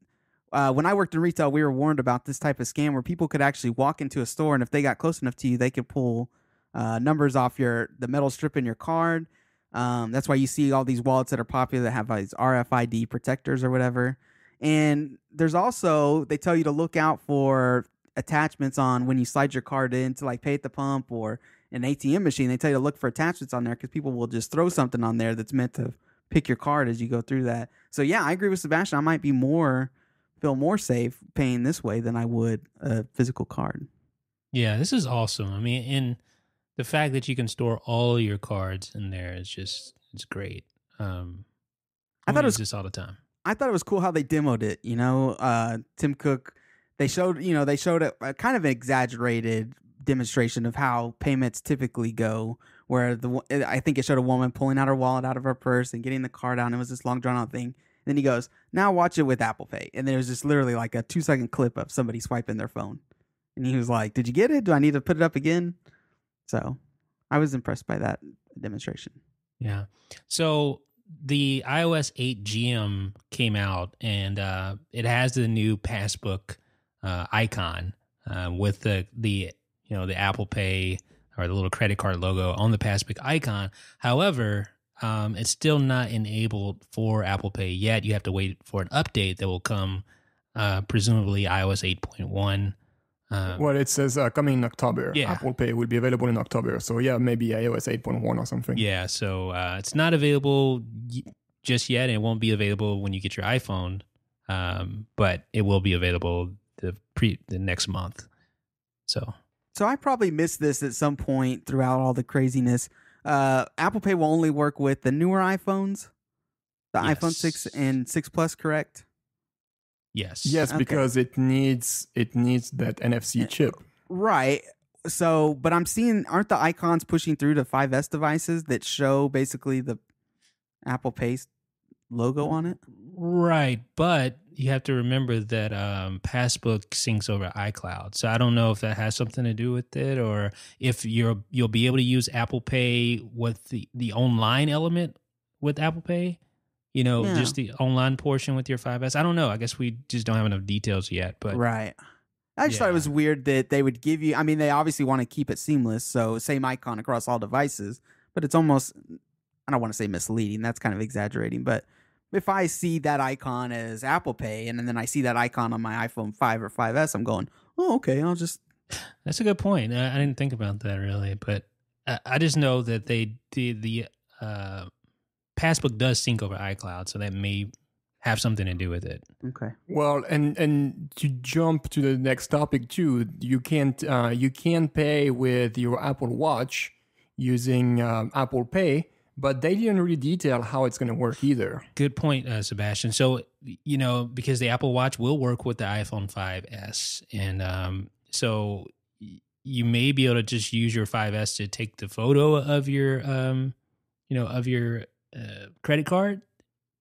when I worked in retail, we were warned about this type of scam where people could actually walk into a store, and if they got close enough to you, they could pull numbers off the metal strip in your card. That's why you see all these wallets that are popular that have these RFID protectors or whatever. And there's also, they tell you to look out for attachments on when you slide your card in to like pay at the pump or an ATM machine. They tell you to look for attachments on there because people will just throw something on there that's meant to pick your card as you go through that. So yeah, I agree with Sebastian. I might be feel more safe paying this way than I would a physical card. Yeah, this is awesome. I mean, and the fact that you can store all your cards in there is it's great. I thought it was this all the time. I thought it was cool how they demoed it. Tim Cook, they showed a kind of an exaggerated demonstration of how payments typically go, where I think it showed a woman pulling out her wallet out of her purse and getting the card out, and it was this long drawn out thing. And then he goes, now watch it with Apple Pay. And then it was just literally like a 2-second clip of somebody swiping their phone. And he was like, did you get it? Do I need to put it up again? So I was impressed by that demonstration. Yeah. So the iOS 8 GM came out, and it has the new passbook icon with the Apple Pay or the little credit card logo on the passbook icon. However, it's still not enabled for Apple Pay yet. You have to wait for an update that will come, presumably iOS 8.1. Well, it says coming in October. Yeah. Apple Pay will be available in October. So yeah, maybe iOS 8.1 or something. Yeah, so it's not available just yet. And it won't be available when you get your iPhone, but it will be available the next month. So I probably missed this at some point throughout all the craziness. Apple Pay will only work with the newer iPhones, the iPhone 6 and 6 Plus, correct? Yes. Yes, okay. Because it needs that NFC chip. Right. So, but I'm seeing, aren't the icons pushing through to 5S devices that show basically the Apple Pay logo on it? Right, but you have to remember that Passbook syncs over iCloud. So I don't know if that has something to do with it, or if you'll be able to use Apple Pay with the online element with Apple Pay. Just the online portion with your 5S. I don't know. I guess we just don't have enough details yet. But right. I just thought it was weird that they would give you, I mean, they obviously want to keep it seamless, so same icon across all devices, but it's almost, I don't want to say misleading, that's kind of exaggerating, but if I see that icon as Apple Pay and then I see that icon on my iPhone 5 or 5S, I'm going, oh, okay, I'll just... That's a good point. I didn't think about that really, but I just know that the Passbook does sync over iCloud, so that may have something to do with it. Okay. Well, and to jump to the next topic too, you can't pay with your Apple Watch using Apple Pay, but they didn't really detail how it's going to work either. Good point, Sebastian. So because the Apple Watch will work with the iPhone 5S, and so you may be able to just use your 5S to take the photo of your credit card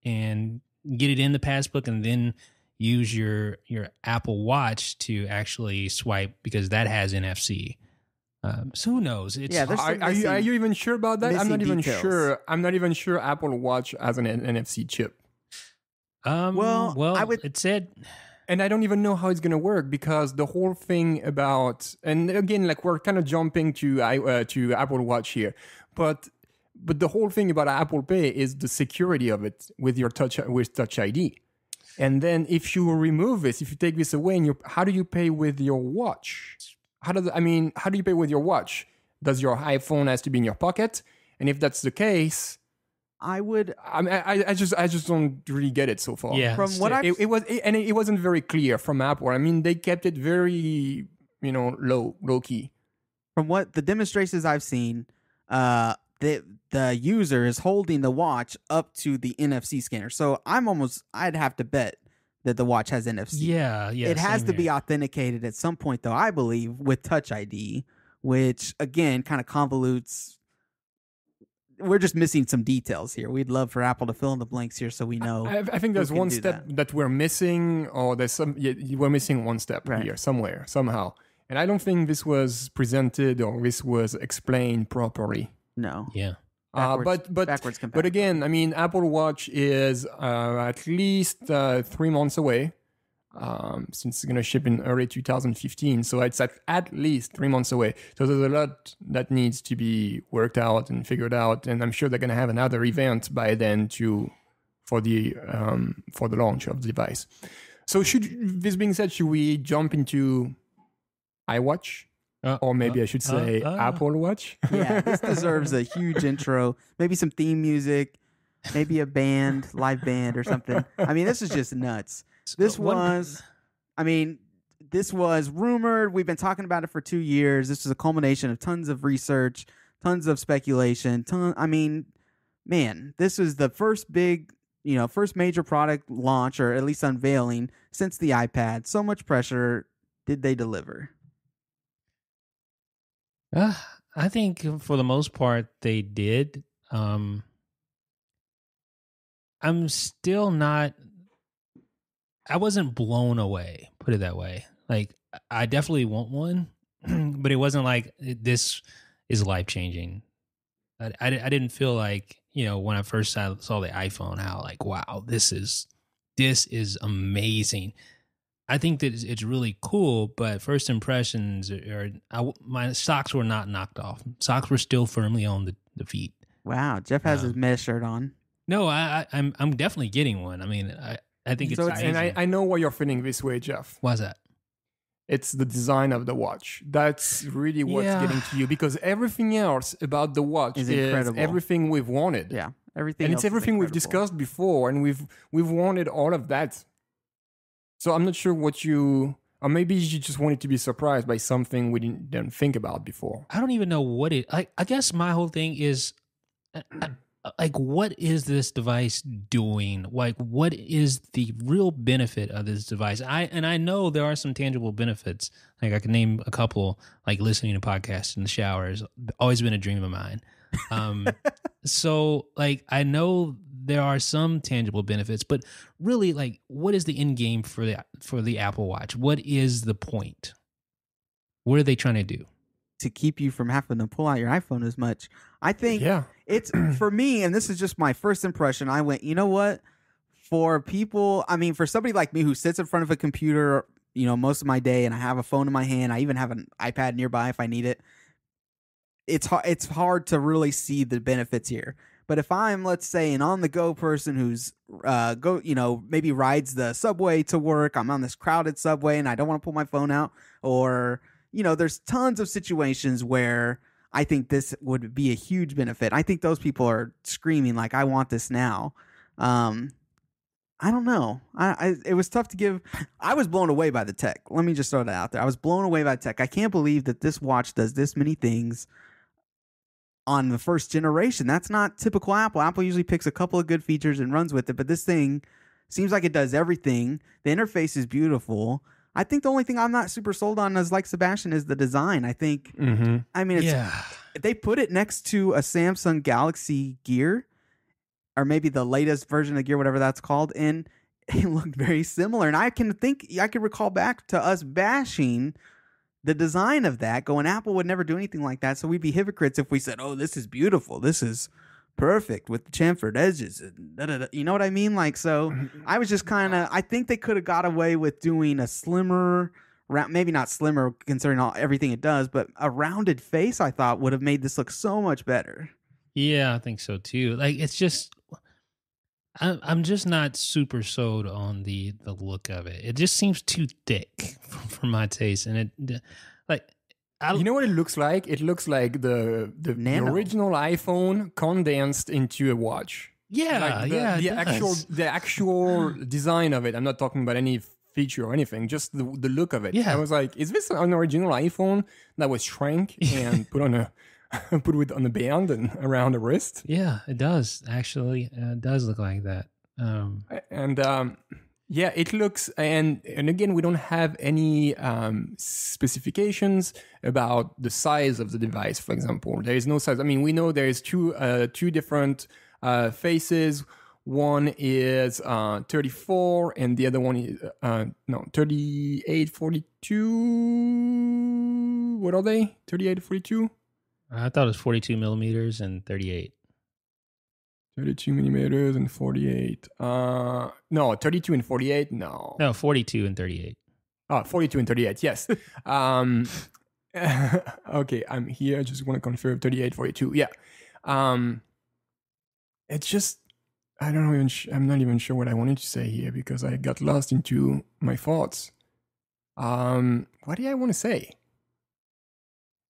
and get it in the passbook, and then use your Apple Watch to actually swipe, because that has NFC. So who knows? Are you even sure about that? I'm not even sure. I'm not even sure Apple Watch has an NFC chip. It said, and I don't even know how it's gonna work, because the whole thing about, and again, like, we're kind of jumping to Apple Watch here, but the whole thing about Apple Pay is the security of it with Touch ID. And then if you remove this, if you take this away, how do you pay with your watch? How do you pay with your watch? Does your iPhone has to be in your pocket? And if that's the case, I just don't really get it so far. Yeah. From what it wasn't very clear from Apple. I mean, they kept it very, low key. From what the demonstrations I've seen, the user is holding the watch up to the NFC scanner. So I'd have to bet that the watch has NFC. Yeah. It has to be authenticated at some point, though, I believe, with Touch ID, which, again, kind of convolutes. We're just missing some details here. We'd love for Apple to fill in the blanks here so we know. I think there's one step that we're missing, or we're missing one step here somewhere, somehow. And I don't think this was presented or this was explained properly. No. Yeah. Backwards compatible. But again, I mean, Apple Watch is at least 3 months away. since it's going to ship in early 2015. So it's at least 3 months away. So there's a lot that needs to be worked out and figured out. And I'm sure they're going to have another event by then for the launch of the device. So this being said, should we jump into iWatch? Or maybe I should say Apple Watch? Yeah, this deserves a huge intro. Maybe some theme music, maybe a band, live band or something. I mean, this is just nuts. This was rumored. We've been talking about it for 2 years. This is a culmination of tons of research, tons of speculation. This is the first first major product launch, or at least unveiling, since the iPad. So much pressure. Did they deliver? I think for the most part they did. I'm still not. I wasn't blown away. Put it that way. Like, I definitely want one, but it wasn't like this is life changing. I didn't feel like, when I first saw the iPhone, how like, wow, this is amazing. I think that it's really cool, but first impressions my socks were not knocked off. Socks were still firmly on the feet. Wow, Jeff has his Mez shirt on. No, I'm definitely getting one. I mean, I think it's amazing. And I know why you're feeling this way, Jeff. Why's that? It's the design of the watch. That's really what's getting to you, because everything else about the watch is everything we've wanted. Yeah, everything. And it's everything we've discussed before, and we've wanted all of that. So I'm not sure or maybe you just wanted to be surprised by something we didn't think about before. I don't even know what I guess my whole thing is, like, what is this device doing? Like, what is the real benefit of this device? I know there are some tangible benefits. Like, I can name a couple, like listening to podcasts in the shower has always been a dream of mine. So, like, I know there are some tangible benefits, but really, like, what is the end game for the Apple Watch? What is the point? What are they trying to do? To keep you from having to pull out your iPhone as much. I think it's, for me, and this is just my first impression, I went, you know what? For people, for somebody like me who sits in front of a computer, most of my day, and I have a phone in my hand, I even have an iPad nearby if I need it. It's hard to really see the benefits here. But if I'm, let's say, an on-the-go person who's maybe rides the subway to work, I'm on this crowded subway and I don't want to pull my phone out, or there's tons of situations where I think this would be a huge benefit. I think those people are screaming like, I want this now. I don't know. It was tough to give. I was blown away by the tech. Let me just throw that out there. I was blown away by tech. I can't believe that this watch does this many things on the first generation. That's not typical Apple. Apple usually picks a couple of good features and runs with it, but this thing seems like it does everything. The interface is beautiful. I think the only thing I'm not super sold on is, like Sebastian, is the design. I think, if they put it next to a Samsung Galaxy Gear, or maybe the latest version of Gear, whatever that's called, and it looked very similar. And I can recall back to us bashing the design of that, going, Apple would never do anything like that. So we'd be hypocrites if we said, oh, this is beautiful, this is perfect with the chamfered edges, and da-da-da. You know what I mean? Like, so I was just I think they could have got away with doing a slimmer, maybe not slimmer considering everything it does, but a rounded face, I thought, would have made this look so much better. Yeah, I think so too. Like, it's just, I'm just not super sold on the look of it. It just seems too thick for my taste, and you know what it looks like? It looks like the original iPhone condensed into a watch. Yeah, like the actual design of it. I'm not talking about any feature or anything, just the look of it. Yeah. I was like, is this an original iPhone that was shrank and put on a on a band and around the wrist? Yeah, it does actually. It does look like that. Yeah, it looks, and again, we don't have any specifications about the size of the device. For example, there is no size. I mean, we know there is two different faces. One is 34, and the other one is 38, 42. What are they? 38, 42. I thought it was 42 millimeters and 38. 32 millimeters and 48. No, 32 and 48. No. No, 42 and 38. Oh, 42 and 38. Yes. Okay, I'm here. I just want to confirm 38, 42. Yeah. It's just, I don't even, I'm not even sure what I wanted to say here because I got lost into my thoughts. What do I want to say?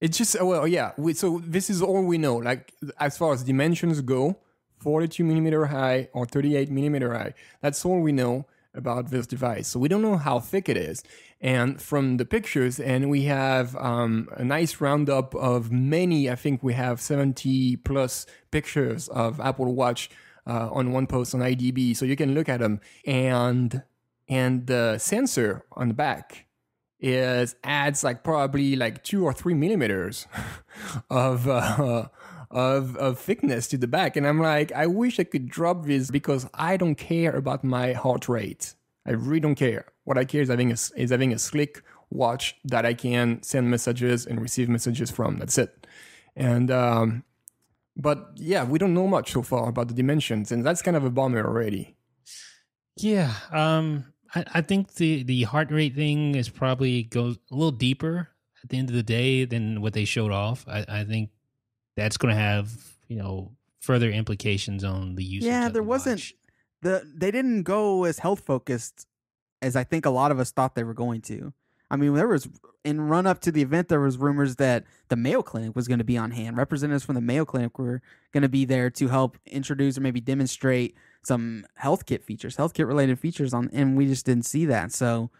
It's just, well, yeah. So this is all we know. Like, as far as dimensions go, 42 millimeter high or 38 millimeter high. That's all we know about this device. So we don't know how thick it is. And from the pictures, and we have a nice roundup of many, I think we have 70 plus pictures of Apple Watch on one post on IDB. So you can look at them. And the sensor on the back adds like probably like 2 or 3 millimeters of thickness to the back. And I'm like, I wish I could drop this because I don't care about my heart rate. I really don't care. What I care is having a slick watch that I can send messages and receive messages from. That's it. And but yeah, we don't know much so far about the dimensions, and that's kind of a bummer already. Yeah. I think the heart rate thing is probably goes a little deeper at the end of the day than what they showed off. I think that's going to have, further implications on the usage. Yeah, of there the wasn't watch. they didn't go as health focused as I think a lot of us thought they were going to. I mean, there was in run up to the event, there was rumors that the Mayo Clinic was going to be on hand. Representatives from the Mayo Clinic were going to be there to help introduce or maybe demonstrate some health kit related features and we just didn't see that. So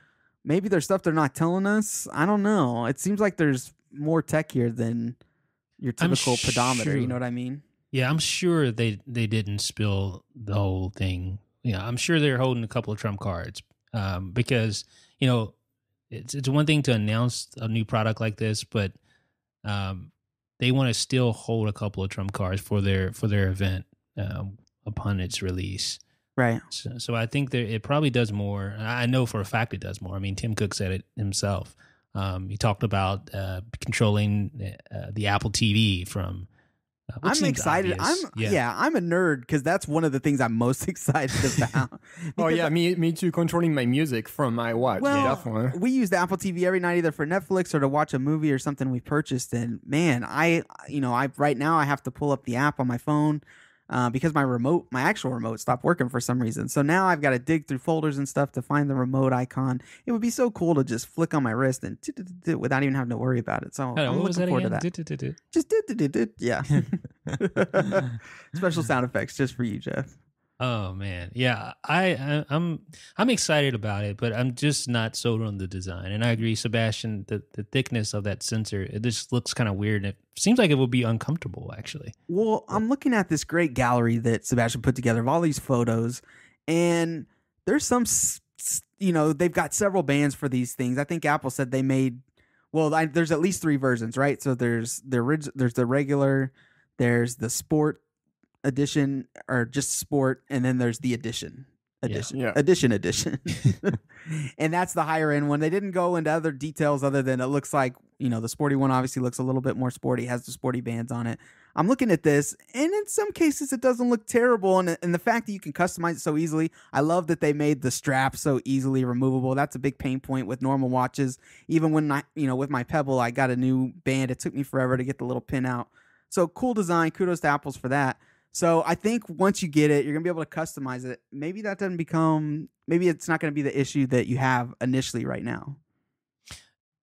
maybe there's stuff they're not telling us. I don't know. It seems like there's more tech here than your typical pedometer. You know what I mean? Yeah, I'm sure they didn't spill the whole thing. Yeah, I'm sure they're holding a couple of trump cards because it's one thing to announce a new product like this, but they want to still hold a couple of trump cards for their event upon its release. Right. So I think it probably does more. I know for a fact it does more. I mean, Tim Cook said it himself. He talked about controlling the Apple TV from. I'm excited. Obvious. I'm a nerd because that's one of the things I'm most excited about. Oh yeah, me too. Controlling my music from my watch. Well, definitely. We use the Apple TV every night either for Netflix or to watch a movie or something we purchased. And man, I right now I have to pull up the app on my phone because my actual remote stopped working for some reason. So now I've got to dig through folders and stuff to find the remote icon. It would be so cool to just flick on my wrist and without even having to worry about it. So I'm looking forward to that. Just yeah. Special sound effects just for you, Jeff. Oh man, yeah. I'm excited about it, but I'm just not sold on the design. And I agree, Sebastian. The thickness of that sensor, it just looks kind of weird. And it seems like it would be uncomfortable, actually. Well, I'm looking at this great gallery that Sebastian put together of all these photos, and there's some, they've got several bands for these things. I think Apple said they made. Well, there's at least 3 versions, right? So there's the regular, there's the sport edition or just sport, and then there's the edition edition and that's the higher end one. They didn't go into other details other than it looks like the sporty one obviously looks a little bit more sporty, has the sporty bands on it. I'm looking at this, and in some cases it doesn't look terrible, and the fact that you can customize it so easily. I love that they made the strap so easily removable. That's a big pain point with normal watches. Even when with my Pebble, I got a new band, it took me forever to get the little pin out. So cool design, kudos to Apple's for that. So I think once you get it, you're going to be able to customize it. Maybe it's not going to be the issue that you have initially right now.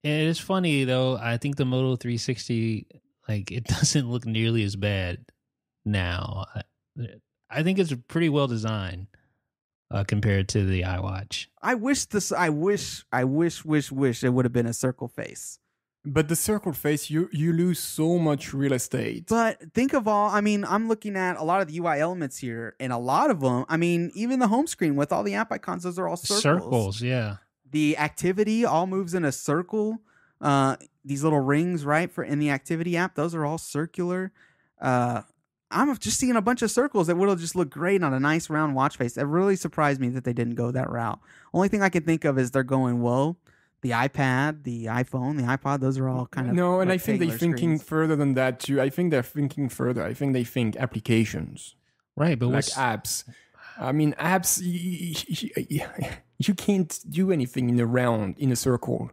It is funny, though. I think the Moto 360, it doesn't look nearly as bad now. I think it's pretty well designed compared to the iWatch. I wish it would have been a circle face. But the circle face, you lose so much real estate. But think of I'm looking at a lot of the UI elements here, and a lot of them, even the home screen with all the app icons, those are all circles. Circles, yeah. The activity all moves in a circle. These little rings, right, in the activity app, those are all circular. I'm just seeing a bunch of circles that would have just looked great on a nice round watch face. It really surprised me that they didn't go that route. Only thing I can think of is they're going, well, the iPad, the iPhone, the iPod, those are all kind of... No, and I think they're thinking further than that too. I think they're thinking further. I think they think applications. Right, but like apps. I mean, apps, you can't do anything in a circle.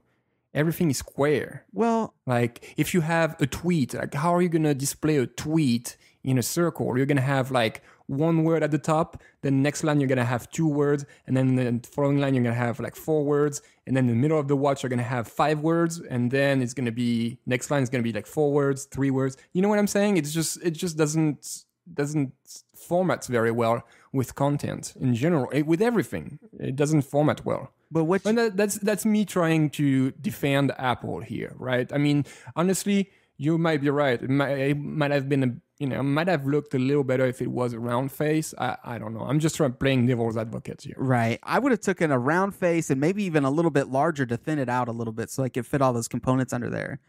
Everything is square. Well, like if you have a tweet, like how are you going to display a tweet in a circle? You're going to have like one word at the top, then the next line you're going to have 2 words, and then the following line you're going to have like 4 words, and then in the middle of the watch you're going to have 5 words, and then it's going to be next line is going to be like 4 words, 3 words. You know what I'm saying? It just doesn't format very well with content in general. With everything, it doesn't format well. But that's me trying to defend Apple here, right? I mean, honestly, you might be right. It might have been might have looked a little better if it was a round face. I don't know. I'm just playing devil's advocate here. Right. I would have taken a round face and maybe even a little bit larger to thin it out a little bit so I could fit all those components under there.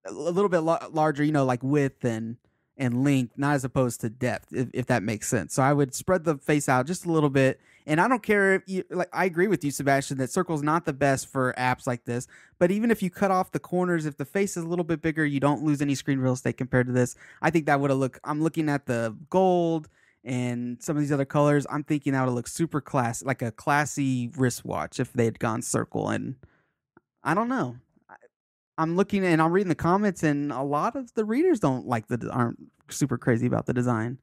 A little bit larger, like width and length, not as opposed to depth, if that makes sense. So I would spread the face out just a little bit. And I don't care if you I agree with you, Sebastian, that circle's not the best for apps like this. But even if you cut off the corners, if the face is a little bit bigger, you don't lose any screen real estate compared to this. I think that would have looked. I'm looking at the gold and some of these other colors. I'm thinking that would look super classy, like a classy wristwatch if they had gone circle. And I don't know. I'm looking and I'm reading the comments, and a lot of the readers aren't super crazy about the design.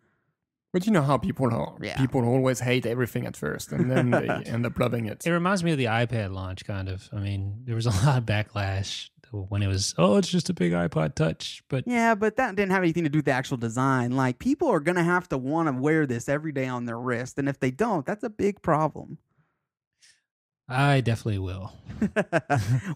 But you know how people are. Yeah. People always hate everything at first, and then they end up loving it. It reminds me of the iPad launch, kind of. I mean, there was a lot of backlash when it was, it's just a big iPod Touch. But yeah, but that didn't have anything to do with the actual design. Like, people are going to have to want to wear this every day on their wrist, and if they don't, that's a big problem. I definitely will.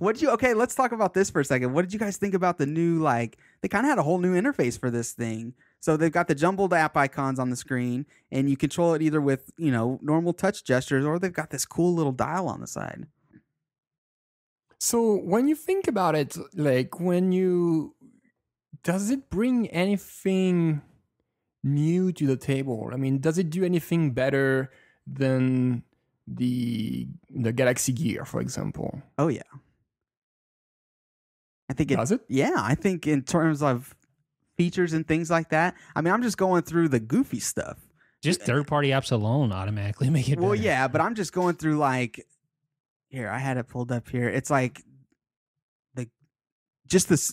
Okay, let's talk about this for a second. What did you guys think about the new, they kind of had a whole new interface for this thing. So they've got the jumbled app icons on the screen, and you control it either with, normal touch gestures, or they've got this cool little dial on the side. So when you think about it, does it bring anything new to the table? I mean, does it do anything better than the Galaxy Gear, for example? Oh, yeah. I think does it? Yeah, I think in terms of features and things like that. I mean, I'm just going through the goofy stuff. Just third-party apps alone automatically make it better. Well, yeah, but I'm just going through here, I had it pulled up here. It's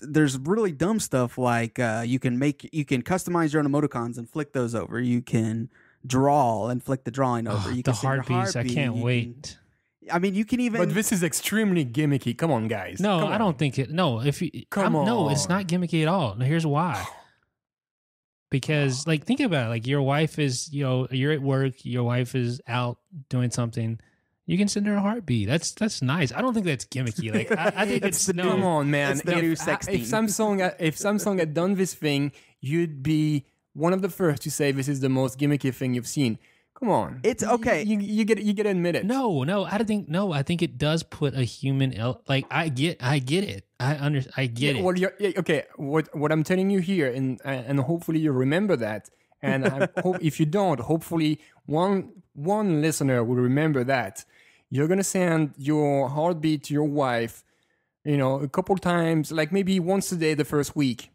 there's really dumb stuff like you can customize your own emoticons and flick those over. You can draw and flick the drawing over. You can the heartbeats. I can't wait. You can even. But this is extremely gimmicky. Come on, guys. No, I don't think it. No, no, it's not gimmicky at all. Here's why. Because, think about it. Your wife is, you're at work. Your wife is out doing something. You can send her a heartbeat. That's nice. I don't think that's gimmicky. I think it's no. Come on, man. It's the new sexting. If Samsung had done this thing, you'd be one of the first to say this is the most gimmicky thing you've seen. Come on, it's okay. You get to admit it. No, I think it does put a human. I get it. I get it. Well, okay. What I'm telling you here, and hopefully you remember that. And I hope if you don't, hopefully one listener will remember that. You're gonna send your heartbeat to your wife, a couple times, like maybe once a day the first week,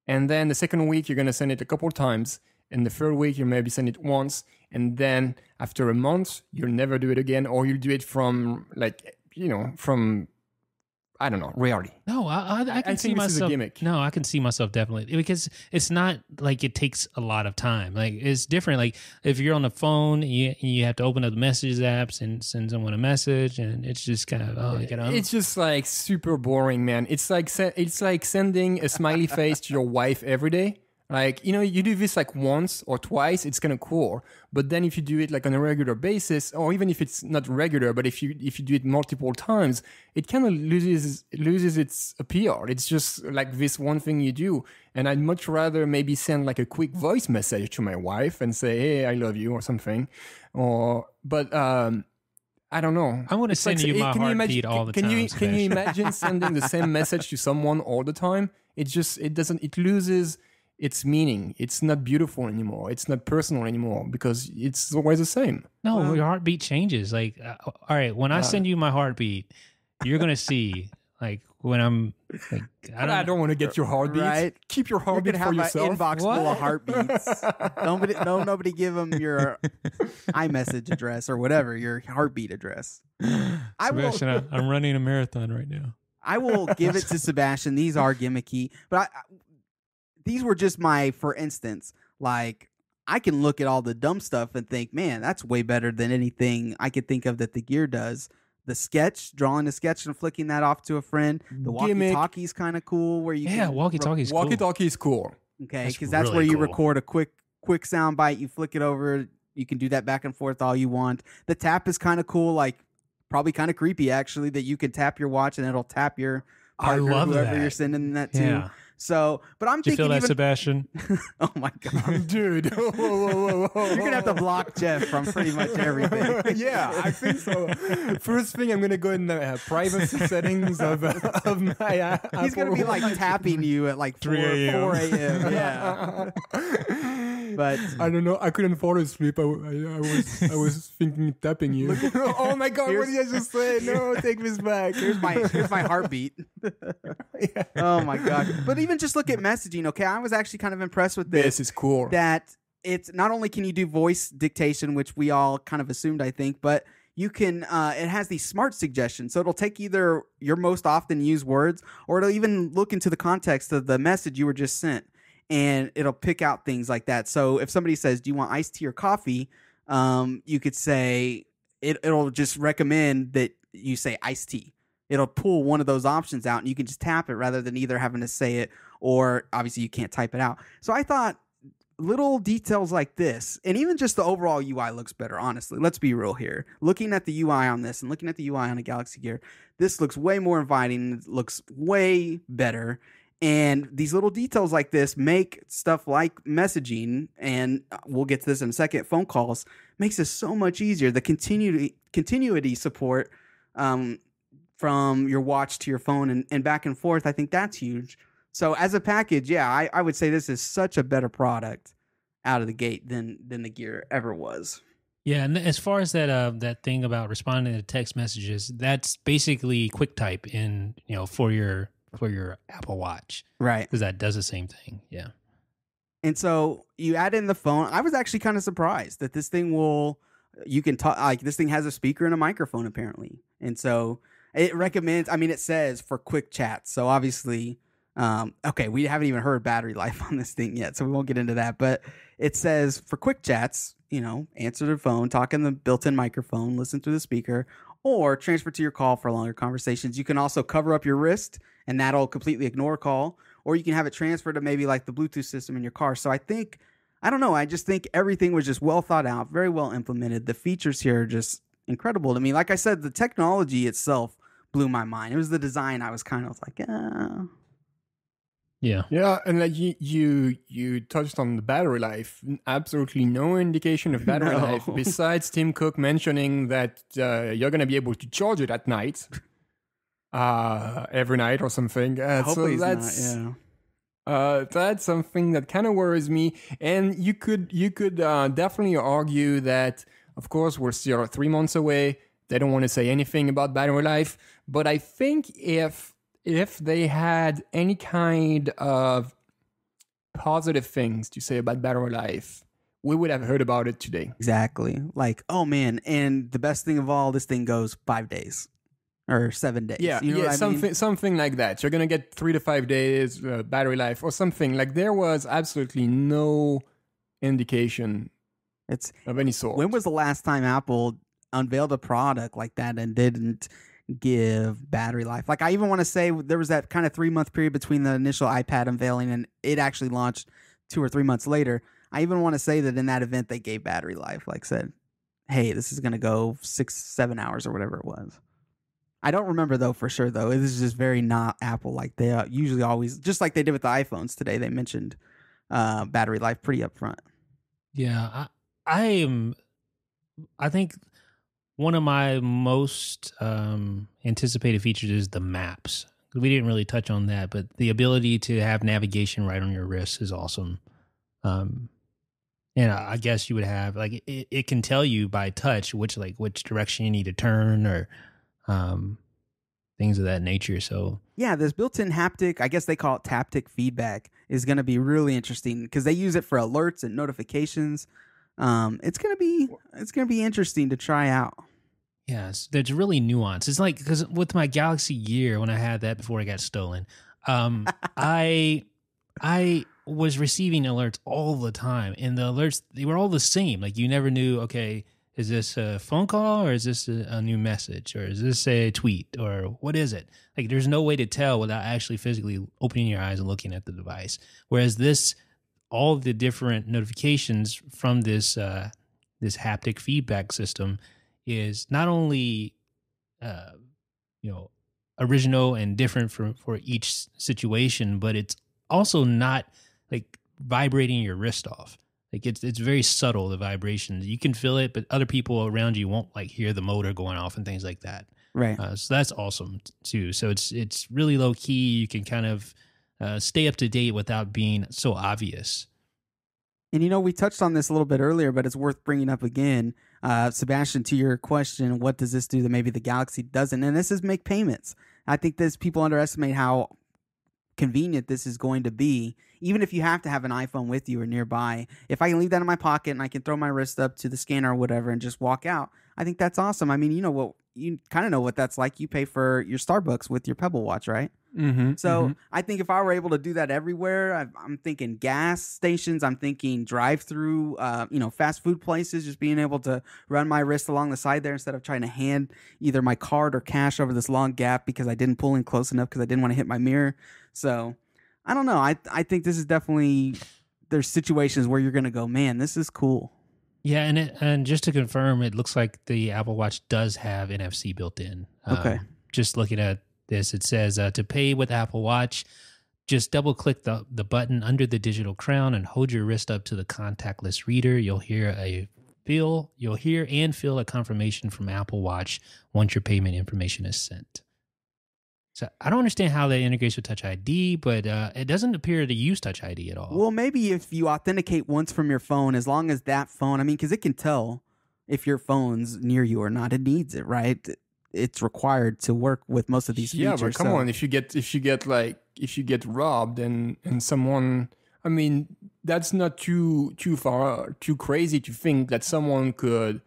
and then the second week you're gonna send it a couple times. And the third week, you maybe send it once. And then after a month, you'll never do it again. Or you'll do it from, I don't know, rarely. No, I can see myself. This is a gimmick. No, I can see myself definitely. Because it's not like it takes a lot of time. It's different. Like, if you're on the phone, you have to open up the messages apps and send someone a message. And it's just kind of, It's just super boring, man. It's like sending a smiley face to your wife every day. You do this once or twice, it's kind of cool. But then if you do it on a regular basis, or even if it's not regular, but if you do it multiple times, it kind of loses its appeal. It's just this one thing you do. And I'd much rather maybe send a quick voice message to my wife and say, hey, I love you or something. But I don't know. I want to send you my heartbeat all the time. Can you imagine sending the same message to someone all the time? It loses its meaning. It's not beautiful anymore. It's not personal anymore because it's always the same. No, your heartbeat changes. All right, when I send you my heartbeat, you're going to see Like when I'm like, I don't want to get your heartbeat. Right? Keep your You're heartbeat gonna for have yourself. an inbox full of heartbeats. Nobody give them your iMessage address or whatever, your heartbeat address. Sebastian, I'm running a marathon right now. I will give it to Sebastian. These are gimmicky, but these were just for instance, like I can look at all the dumb stuff and think, man, that's way better than anything I could think of that the Gear does. The sketch, drawing a sketch and flicking that off to a friend. The walkie-talkie is kind of cool. Where you walkie-talkie is cool. Walkie-talkie is cool. Okay, because that's really where you record a quick sound bite. You flick it over. You can do that back and forth all you want. The tap is kind of cool. Like probably kind of creepy actually that you can tap your watch and it'll tap your partner, I love whoever that. you're sending that to. Yeah. So, but I'm Did you thinking, feel that, Sebastian? Oh my god, Dude. Whoa. You're gonna have to block Jeff from pretty much everything. Yeah, I think so. First thing, I'm gonna go in the privacy settings of my Apple. He's gonna be like tapping you at like 4 a.m. Yeah. But I don't know. I couldn't fall asleep. I was thinking tapping you. Oh my god! What did I just say? No, take this back. Here's my heartbeat. Yeah. Oh my god! But even just look at messaging. Okay, I was actually kind of impressed with this. This is cool. That it's not only can you do voice dictation, which we all kind of assumed, I think, but you can. It has these smart suggestions, so it'll take either your most often used words, or it'll even look into the context of the message you were just sent. And it'll pick out things like that. So if somebody says, do you want iced tea or coffee? You could say, it'll just recommend that you say iced tea. It'll pull one of those options out and you can just tap it rather than either having to say it or obviously you can't type it out. So I thought little details like this, and even just the overall UI looks better, honestly. Let's be real here. Looking at the UI on this and looking at the UI on a Galaxy Gear, this looks way more inviting. It looks way better. And these little details like this make stuff like messaging, and we'll get to this in a second, phone calls, makes this so much easier. The continuity support from your watch to your phone and back and forth, I think that's huge. So as a package, yeah, I would say this is such a better product out of the gate than the Gear ever was. Yeah, and as far as that thing about responding to text messages, that's basically QuickType in for your Apple Watch. Right. Because that does the same thing. Yeah. And so you add in the phone. I was actually kind of surprised that this thing you can talk, like this thing has a speaker and a microphone apparently. And so it recommends, it says for quick chats. So obviously, okay, we haven't even heard battery life on this thing yet, so we won't get into that. But it says for quick chats, answer the phone, talk in the built-in microphone, listen through the speaker, or transfer to your call for longer conversations. You can also cover up your wrist and that'll completely ignore a call, or you can have it transferred to maybe like the Bluetooth system in your car. So I don't know, I just think everything was just well thought out, very well implemented. The features here are just incredible to me. Like I said, the technology itself blew my mind. It was the design I was kind of like, Yeah, and like you touched on the battery life. Absolutely no indication of battery life besides Tim Cook mentioning that you're going to be able to charge it at night. Every night or something. Hopefully so that's something that kind of worries me. And you could definitely argue that, of course, we're still 3 months away. They don't want to say anything about battery life. But I think if they had any kind of positive things to say about battery life, we would have heard about it today. Exactly. Like, oh man, and the best thing of all, this thing goes 5 days. Or 7 days. Yeah, something like that. You're gonna get 3 to 5 days battery life or something. Like there was absolutely no indication of any sort. When was the last time Apple unveiled a product like that and didn't give battery life? Like I even want to say there was that kind of 3-month period between the initial iPad unveiling and it actually launched 2 or 3 months later. I even want to say that in that event they gave battery life. Like said, hey, this is gonna go 6-7 hours or whatever it was. I don't remember though for sure though. It is just very not Apple. Like they usually always, just like they did with the iPhones today, they mentioned battery life pretty upfront. Yeah, I think one of my most anticipated features is the maps. We didn't really touch on that, but the ability to have navigation right on your wrist is awesome. And I guess you would have like it can tell you by touch which direction you need to turn or things of that nature. So yeah, this built-in haptic, I guess they call it taptic feedback, is going to be really interesting because they use it for alerts and notifications. It's gonna be interesting to try out. yes, there's really nuance. It's like, because with my Galaxy Gear, when I had that before it got stolen, I was receiving alerts all the time, and the alerts, they were all the same. Like, you never knew, okay, is this a phone call, or is this a new message, or is this a tweet, or what is it? Like, there's no way to tell without actually physically opening your eyes and looking at the device. Whereas this, all the different notifications from this this haptic feedback system is not only you know, original and different for each situation, but it's also not like vibrating your wrist off. Like, it's very subtle, the vibrations. You can feel it, but other people around you won't like hear the motor going off and things like that. Right. So that's awesome too. So it's really low key. You can kind of stay up to date without being so obvious. And we touched on this a little bit earlier, but it's worth bringing up again. Sebastian, to your question, what does this do that maybe the Galaxy doesn't? And this is make payments. I think people underestimate how convenient this is going to be, even if you have to have an iPhone with you or nearby. If I can leave that in my pocket and I can throw my wrist up to the scanner or whatever and just walk out, I think that's awesome. I mean, you kind of know what that's like. You pay for your Starbucks with your Pebble Watch, right? So I think if I were able to do that everywhere, I'm thinking gas stations, I'm thinking drive-through, fast food places, just being able to run my wrist along the side there instead of trying to hand either my card or cash over this long gap because I didn't pull in close enough because I didn't want to hit my mirror. So I don't know. I think this is definitely, there's situations where you're going to go, man, this is cool. Yeah, and just to confirm, it looks like the Apple Watch does have NFC built in. Okay. Just looking at this, it says to pay with Apple Watch, just double click the button under the digital crown and hold your wrist up to the contactless reader. You'll hear and feel a confirmation from Apple Watch once your payment information is sent. So I don't understand how that integrates with Touch ID, but it doesn't appear to use Touch ID at all. Well, maybe if you authenticate once from your phone, as long as that phone, because it can tell if your phone's near you or not. It needs it, right? It's required to work with most of these features. Yeah, but come on, if you get robbed and someone, that's not too crazy to think that someone could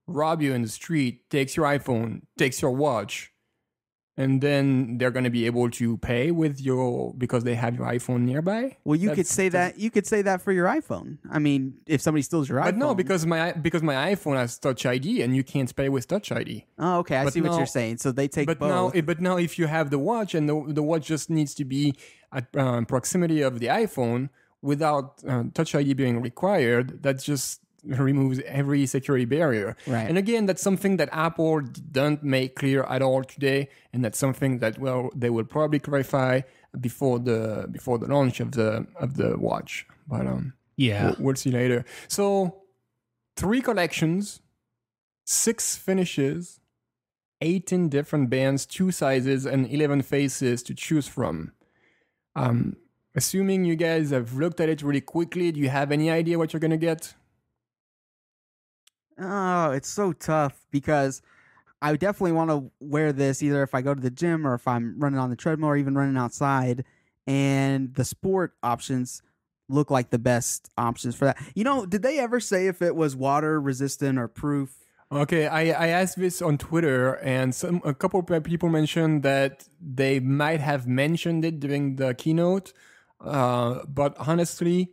rob you in the street, takes your iPhone, takes your watch, and then they're going to be able to pay with because they have your iPhone nearby. Well, you could say that for your iPhone. If somebody steals your iPhone. But no, because my iPhone has Touch ID and you can't pay with Touch ID. Oh, okay. I see what you're saying. So they take both. But now if you have the watch and the watch just needs to be at proximity of the iPhone without Touch ID being required, that just removes every security barrier. Right. And again, that's something that Apple didn't make clear at all today, and that's something that they will probably clarify before the launch of the watch. But yeah, we'll see later. So 3 collections, 6 finishes, 18 different bands, 2 sizes, and 11 faces to choose from. Assuming you guys have looked at it really quickly, do you have any idea what you're gonna get? Oh, it's so tough because I definitely want to wear this either if I go to the gym or if I'm running on the treadmill or even running outside. And the sport options look like the best options for that. Did they ever say if it was water resistant or proof? Okay, I asked this on Twitter, and a couple of people mentioned that they might have mentioned it during the keynote, but honestly,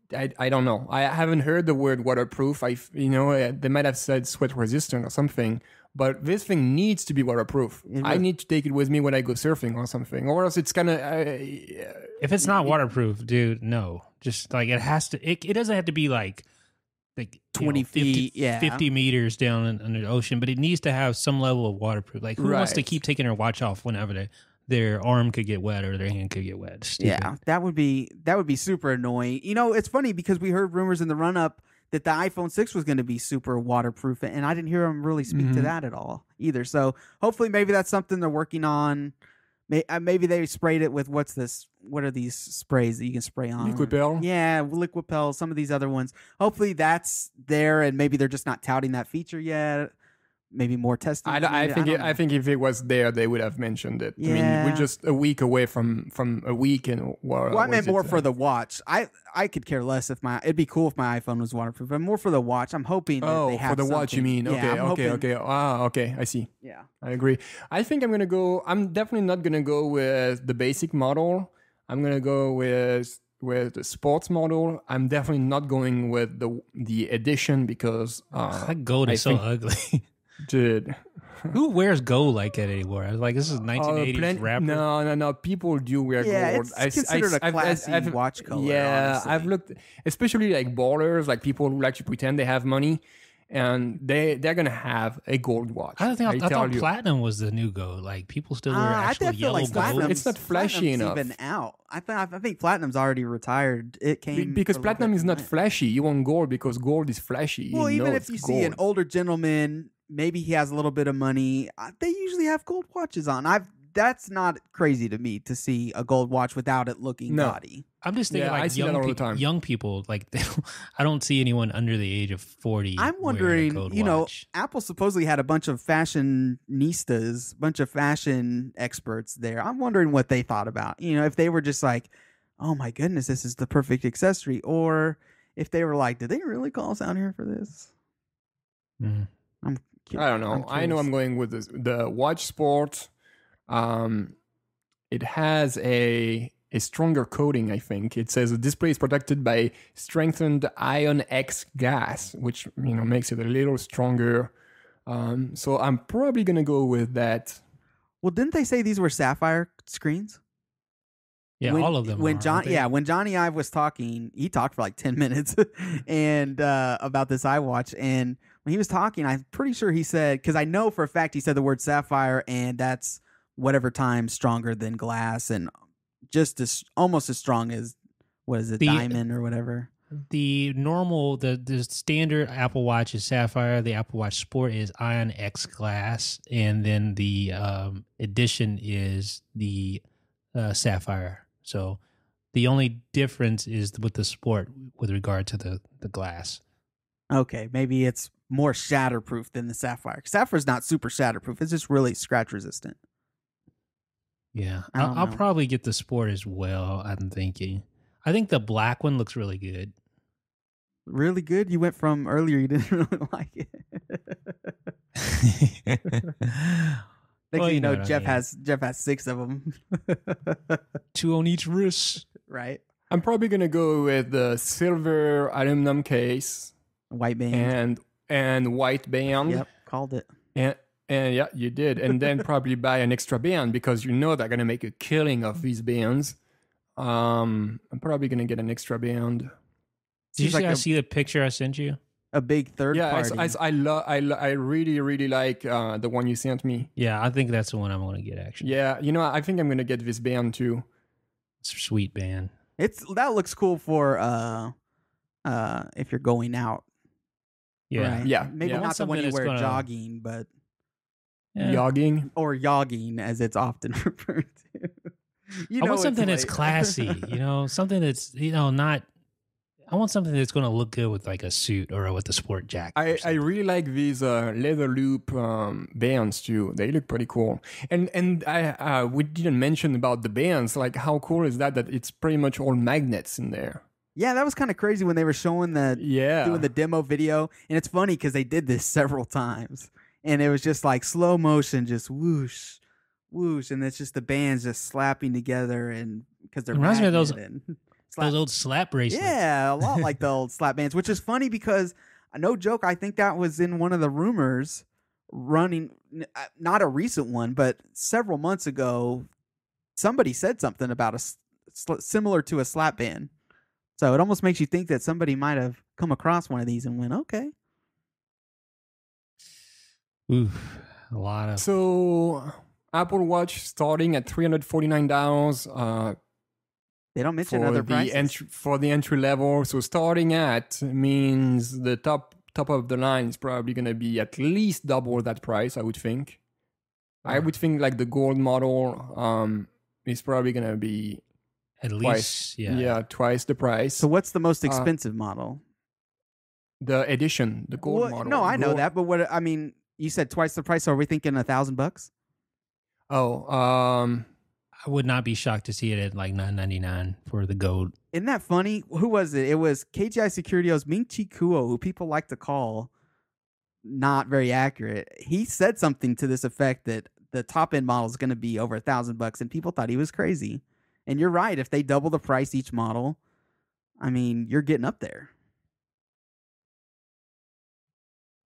I don't know. I haven't heard the word waterproof. They might have said sweat resistant or something, but this thing needs to be waterproof. I need to take it with me when I go surfing or something, or else it's gonna. If it's not waterproof, dude, no. Just like it has to. It doesn't have to be like 20 feet, 50 meters down under the ocean, but it needs to have some level of waterproof. Like, who wants to keep taking their watch off whenever their arm could get wet or their hand could get wet? Stupid. Yeah, that would be super annoying. It's funny because we heard rumors in the run up that the iPhone 6 was going to be super waterproof, and I didn't hear them really speak to that at all either. So hopefully maybe that's something they're working on. Maybe they sprayed it with what's this? What are these sprays that you can spray on? Liquipel? Yeah, Liquipel, some of these other ones. Hopefully that's there, and maybe they're just not touting that feature yet. maybe more testing. I think if it was there, they would have mentioned it. Yeah. I mean, we're just a week away from a week, and well, I meant more for the watch. I could care less if it'd be cool if my iPhone was waterproof, but more for the watch. I'm hoping that they have for the watch, you mean? Yeah, okay. Okay, I see. Yeah, I agree. I think I'm definitely not gonna go with the basic model. I'm gonna go with the sports model. I'm definitely not going with the edition because that gold is so ugly. Dude, who wears gold like that anymore? I was like, this is 1980s rapper. No. People do wear gold. It's considered a classy watch color. Yeah, honestly. I've looked, especially like ballers, like people who like to pretend they have money, and they're gonna have a gold watch. I thought platinum was the new gold. Like people still wear actual yellow gold. It's not flashy enough. Even out. I think platinum's already retired. It came because platinum is not flashy. You want gold because gold is flashy. Well, even if you see an older gentleman, maybe he has a little bit of money. They usually have gold watches on. That's not crazy to me to see a gold watch without it looking gaudy. I'm just thinking like young people. Like I don't see anyone under the age of 40. I'm wondering, watch. Apple supposedly had a bunch of fashionistas, bunch of fashion experts there. I'm wondering what they thought about. If they were just like, oh my goodness, this is the perfect accessory, or if they were like, did they really call us out here for this? I don't know. I know I'm going with the Watch Sport. It has a stronger coating, I think. It says the display is protected by strengthened Ion X glass, which makes it a little stronger. So I'm probably gonna go with that. Well, didn't they say these were sapphire screens? Yeah, all of them. When Johnny Ive was talking, he talked for like 10 minutes and about this iWatch. And when he was talking, I'm pretty sure he said, because I know for a fact he said the word sapphire, and that's whatever times stronger than glass, and just almost as strong as diamond or whatever. The normal, the standard Apple Watch is sapphire. The Apple Watch Sport is Ion X glass, and then the edition is the sapphire. So the only difference is with the Sport with regard to the glass. Okay, maybe it's more shatterproof than the sapphire. Sapphire's not super shatterproof. It's just really scratch resistant. Yeah, I'll probably get the Sport as well, I'm thinking. I think the black one looks really good. Really good? You went from earlier you didn't really like it. Next thing you know, Jeff has 6 of them. 2 on each wrist. Right. I'm probably going to go with the silver aluminum case. White band. And white band. Yep, called it. And yeah, you did. And then probably buy an extra band because they're going to make a killing of these bands. I'm probably going to get an extra band. Did you see the picture I sent you? A big third party. I really, really like the one you sent me. Yeah, I think that's the one I'm going to get, actually. Yeah, I think I'm going to get this band too. It's a sweet band. That looks cool for if you're going out. Yeah. Right? Yeah. Maybe not the one you wear jogging, but... Yeah. Yogging? Or yogging, as it's often referred to. I want something that's classy, something that's, not... I want something that's going to look good with like a suit or with a sport jacket. I really like these leather loop bands too. They look pretty cool. And we didn't mention about the bands. Like, how cool is that it's pretty much all magnets in there. Yeah, that was kind of crazy when they were showing doing the demo video. And it's funny because they did this several times. And it was just like slow motion, just whoosh, whoosh. And it's just the bands just slapping together. And because they're reminds me of those old slap bracelets. Yeah, a lot like the old slap bands, which is funny because, no joke, I think that was in one of the rumors running, not a recent one, but several months ago, somebody said something about similar to a slap band. So it almost makes you think that somebody might have come across one of these and went, okay. Oof, a lot of... So, Apple Watch starting at $349. They don't mention other prices. For the entry level. So starting at means the top of the line is probably going to be at least double that price, I would think. I would think like the gold model is probably going to be at least twice the price. So what's the most expensive model? The edition, the gold model. No, I know that, but You said twice the price. So are we thinking $1,000? Oh, I would not be shocked to see it at like $9.99 for the gold. Isn't that funny? Who was it? It was KGI Securio's Ming Chi Kuo, who people like to call not very accurate. He said something to this effect that the top end model is going to be over $1,000, and people thought he was crazy. And you're right. If they double the price each model, I mean, you're getting up there.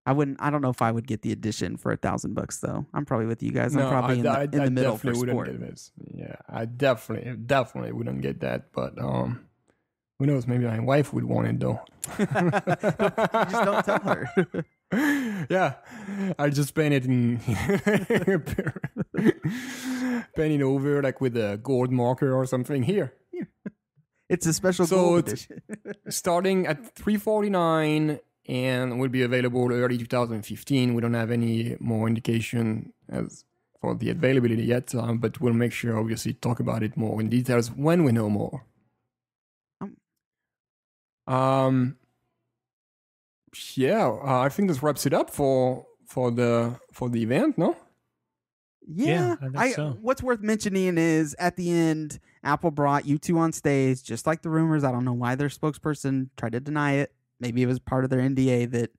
I don't know if I would get the edition for $1,000 though. I'm probably with you guys. I'm probably in the middle for sport. Get this. Yeah, I definitely wouldn't get that. But who knows? Maybe my wife would want it though. You just don't tell her. Yeah, I just paint it in paint it over like with a gold marker or something here. It's a special gold edition. Starting at $349 and will be available early 2015. We don't have any more indication as for the availability yet, but we'll make sure obviously talk about it more in details when we know more. I think this wraps it up for the event, no? Yeah, I think so. What's worth mentioning is at the end, Apple brought U2 on stage, just like the rumors. I don't know why their spokesperson tried to deny it. Maybe it was part of their NDA that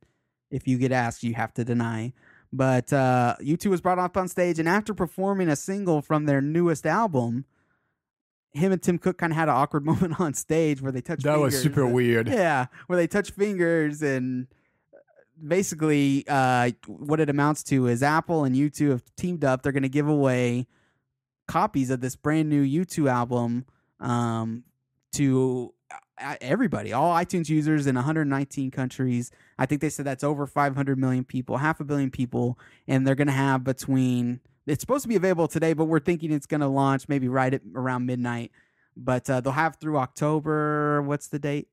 if you get asked, you have to deny. But U2 was brought up on stage, and after performing a single from their newest album, him and Tim Cook kind of had an awkward moment on stage where they touched fingers. That was super weird. Yeah, where they touched fingers, and basically what it amounts to is Apple and U2 have teamed up. They're going to give away copies of this brand new U2 album to everybody, all iTunes users in 119 countries. I think they said that's over 500 million people, 500 million people, and they're going to have it's supposed to be available today, but we're thinking it's going to launch maybe right at around midnight. But they'll have through October, what's the date?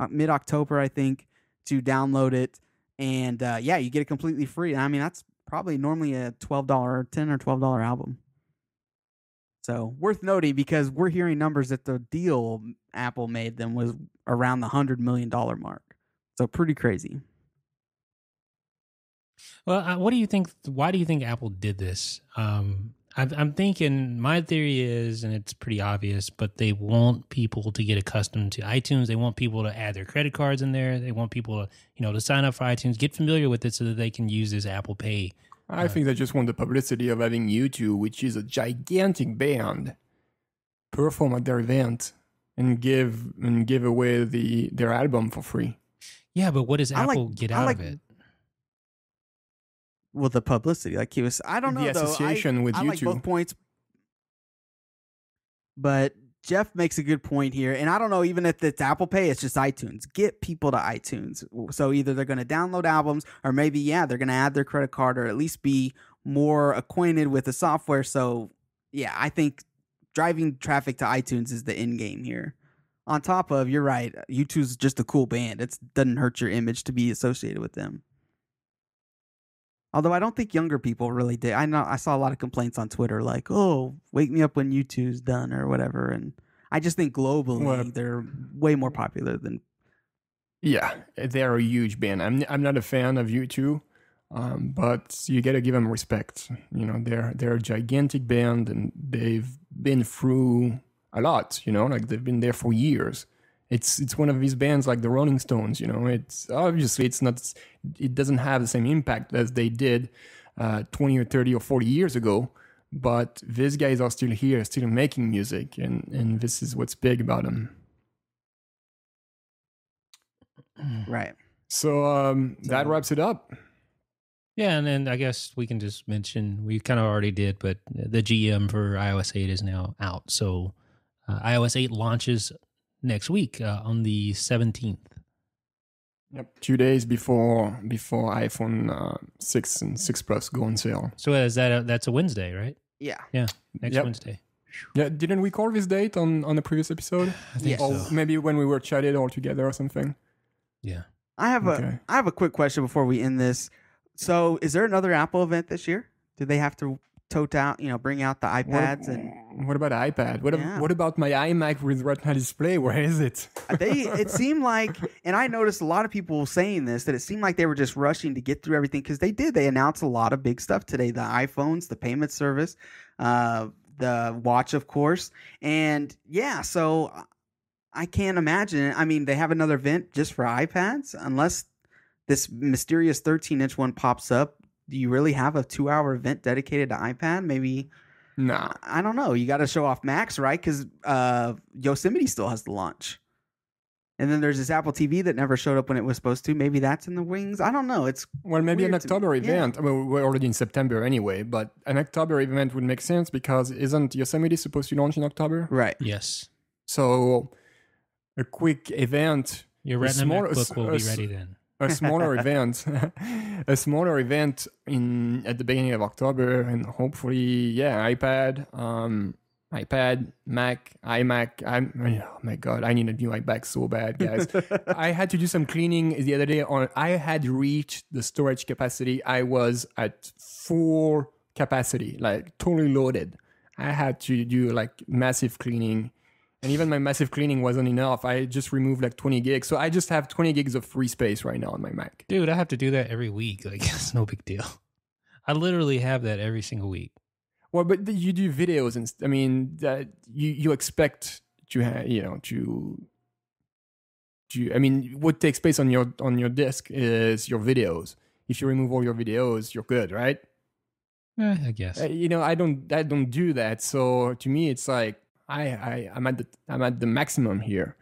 Mid-October, I think, to download it. And you get it completely free. I mean, that's probably normally a $10 or $12 album. So worth noting, because we're hearing numbers that the deal Apple made them was around the $100 million mark. So pretty crazy. Well, what do you think? Why do you think Apple did this? I'm thinking, my theory is, and it's pretty obvious, but they want people to get accustomed to iTunes. They want people to add their credit cards in there. They want people to, to sign up for iTunes, get familiar with it so that they can use this Apple Pay. I think they just want the publicity of having U2, which is a gigantic band, perform at their event and give away their album for free. Yeah, but what does Apple get out of it? Well, the publicity, like he was, I don't know. The association with I U2. like both points, but Jeff makes a good point here. And I don't know, even if it's Apple Pay, it's just iTunes. Get people to iTunes. So either they're going to download albums, or maybe, they're going to add their credit card, or at least be more acquainted with the software. So, I think driving traffic to iTunes is the end game here. On top of, you're right, U2's just a cool band. It doesn't hurt your image to be associated with them. Although I don't think younger people really did. I saw a lot of complaints on Twitter like, oh, wake me up when U2's done or whatever. And I just think globally they're way more popular than. Yeah, they're a huge band. I'm not a fan of U2, but you got to give them respect. They're a gigantic band, and they've been through a lot. Like they've been there for years. It's one of these bands like the Rolling Stones, It's obviously it doesn't have the same impact as they did 20 or 30 or 40 years ago, but these guys are still here, still making music, and this is what's big about them. Right. So that wraps it up. Yeah, and then I guess we can just mention, we kind of already did, but the GM for iOS 8 is now out. So iOS 8 launches next week on the 17th. Yep, 2 days before iPhone 6 and 6 Plus go on sale. So that's a Wednesday, right? Yeah. Yeah, next Wednesday. Yeah, didn't we call this date on the previous episode? I think or so. Maybe when we were chatted all together or something. Yeah. I have a quick question before we end this. So, is there another Apple event this year? Do they have to tote out, bring out the iPads what about iPad? What about my iMac with Retina display? Where is it? It seemed like, and I noticed a lot of people saying this, that it seemed like they were just rushing to get through everything because they announced a lot of big stuff today. The iPhones, the payment service, the watch, of course. And yeah, so I can't imagine. I mean, they have another event just for iPads, unless this mysterious 13-inch one pops up. Do you really have a 2-hour event dedicated to iPad? Maybe. Nah. I don't know. You got to show off Macs, right? Because Yosemite still has the launch. And then there's this Apple TV that never showed up when it was supposed to. Maybe that's in the wings. I don't know. It's maybe an October event. Yeah. I mean, we're already in September anyway, but an October event would make sense because isn't Yosemite supposed to launch in October? Right. Yes. So a quick event. Your Retina MacBook will be ready then. A smaller event, at the beginning of October, and hopefully, iPad, Mac, iMac. Oh my God, I need a new iMac so bad, guys. I had to do some cleaning the other day. I had reached the storage capacity. I was at full capacity, like totally loaded. I had to do like massive cleaning. And even my massive cleaning wasn't enough. I just removed like 20 gigs. So I just have 20 gigs of free space right now on my Mac. Dude, I have to do that every week. Like, it's no big deal. I literally have that every single week. Well, but you do videos and I mean, that you expect to have, I mean, what takes place on your disk is your videos. If you remove all your videos, you're good, right? I guess. I don't do that. So to me, it's like, I'm at the maximum here.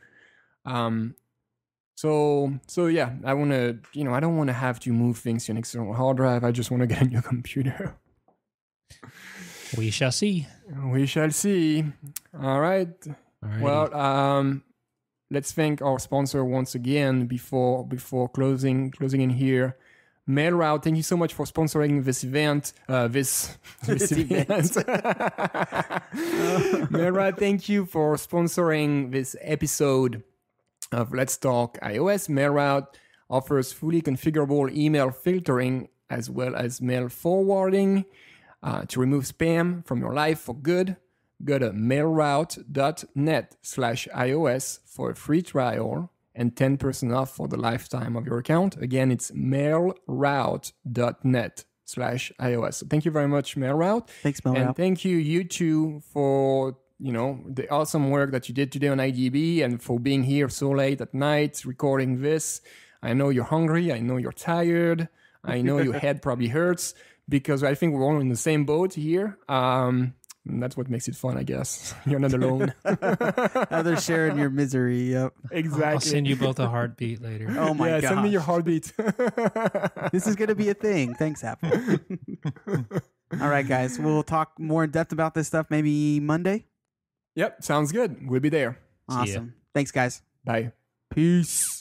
So yeah, I want to, I don't want to have to move things to an external hard drive. I just want to get a new computer. We shall see. We shall see. All right. Alrighty. Well, let's thank our sponsor once again before closing in here. MailRoute, thank you so much for sponsoring this event. This event. MailRoute, thank you for sponsoring this episode of Let's Talk iOS. MailRoute offers fully configurable email filtering as well as mail forwarding to remove spam from your life for good. Go to mailroute.net/iOS for a free trial and 10% off for the lifetime of your account. Again, it's mailroute.net/iOS. So thank you very much, MailRoute. Thanks, MailRoute. And thank you two, for the awesome work that you did today on IDB and for being here so late at night recording this. I know you're hungry. I know you're tired. I know your head probably hurts because I think we're all in the same boat here. And that's what makes it fun, I guess. You're not alone. Others sharing your misery. Yep. Exactly. I'll send you both a heartbeat later. Oh my god. Send me your heartbeat. This is going to be a thing. Thanks, Apple. All right, guys. We'll talk more in depth about this stuff maybe Monday. Yep. Sounds good. We'll be there. Awesome. Thanks, guys. Bye. Peace.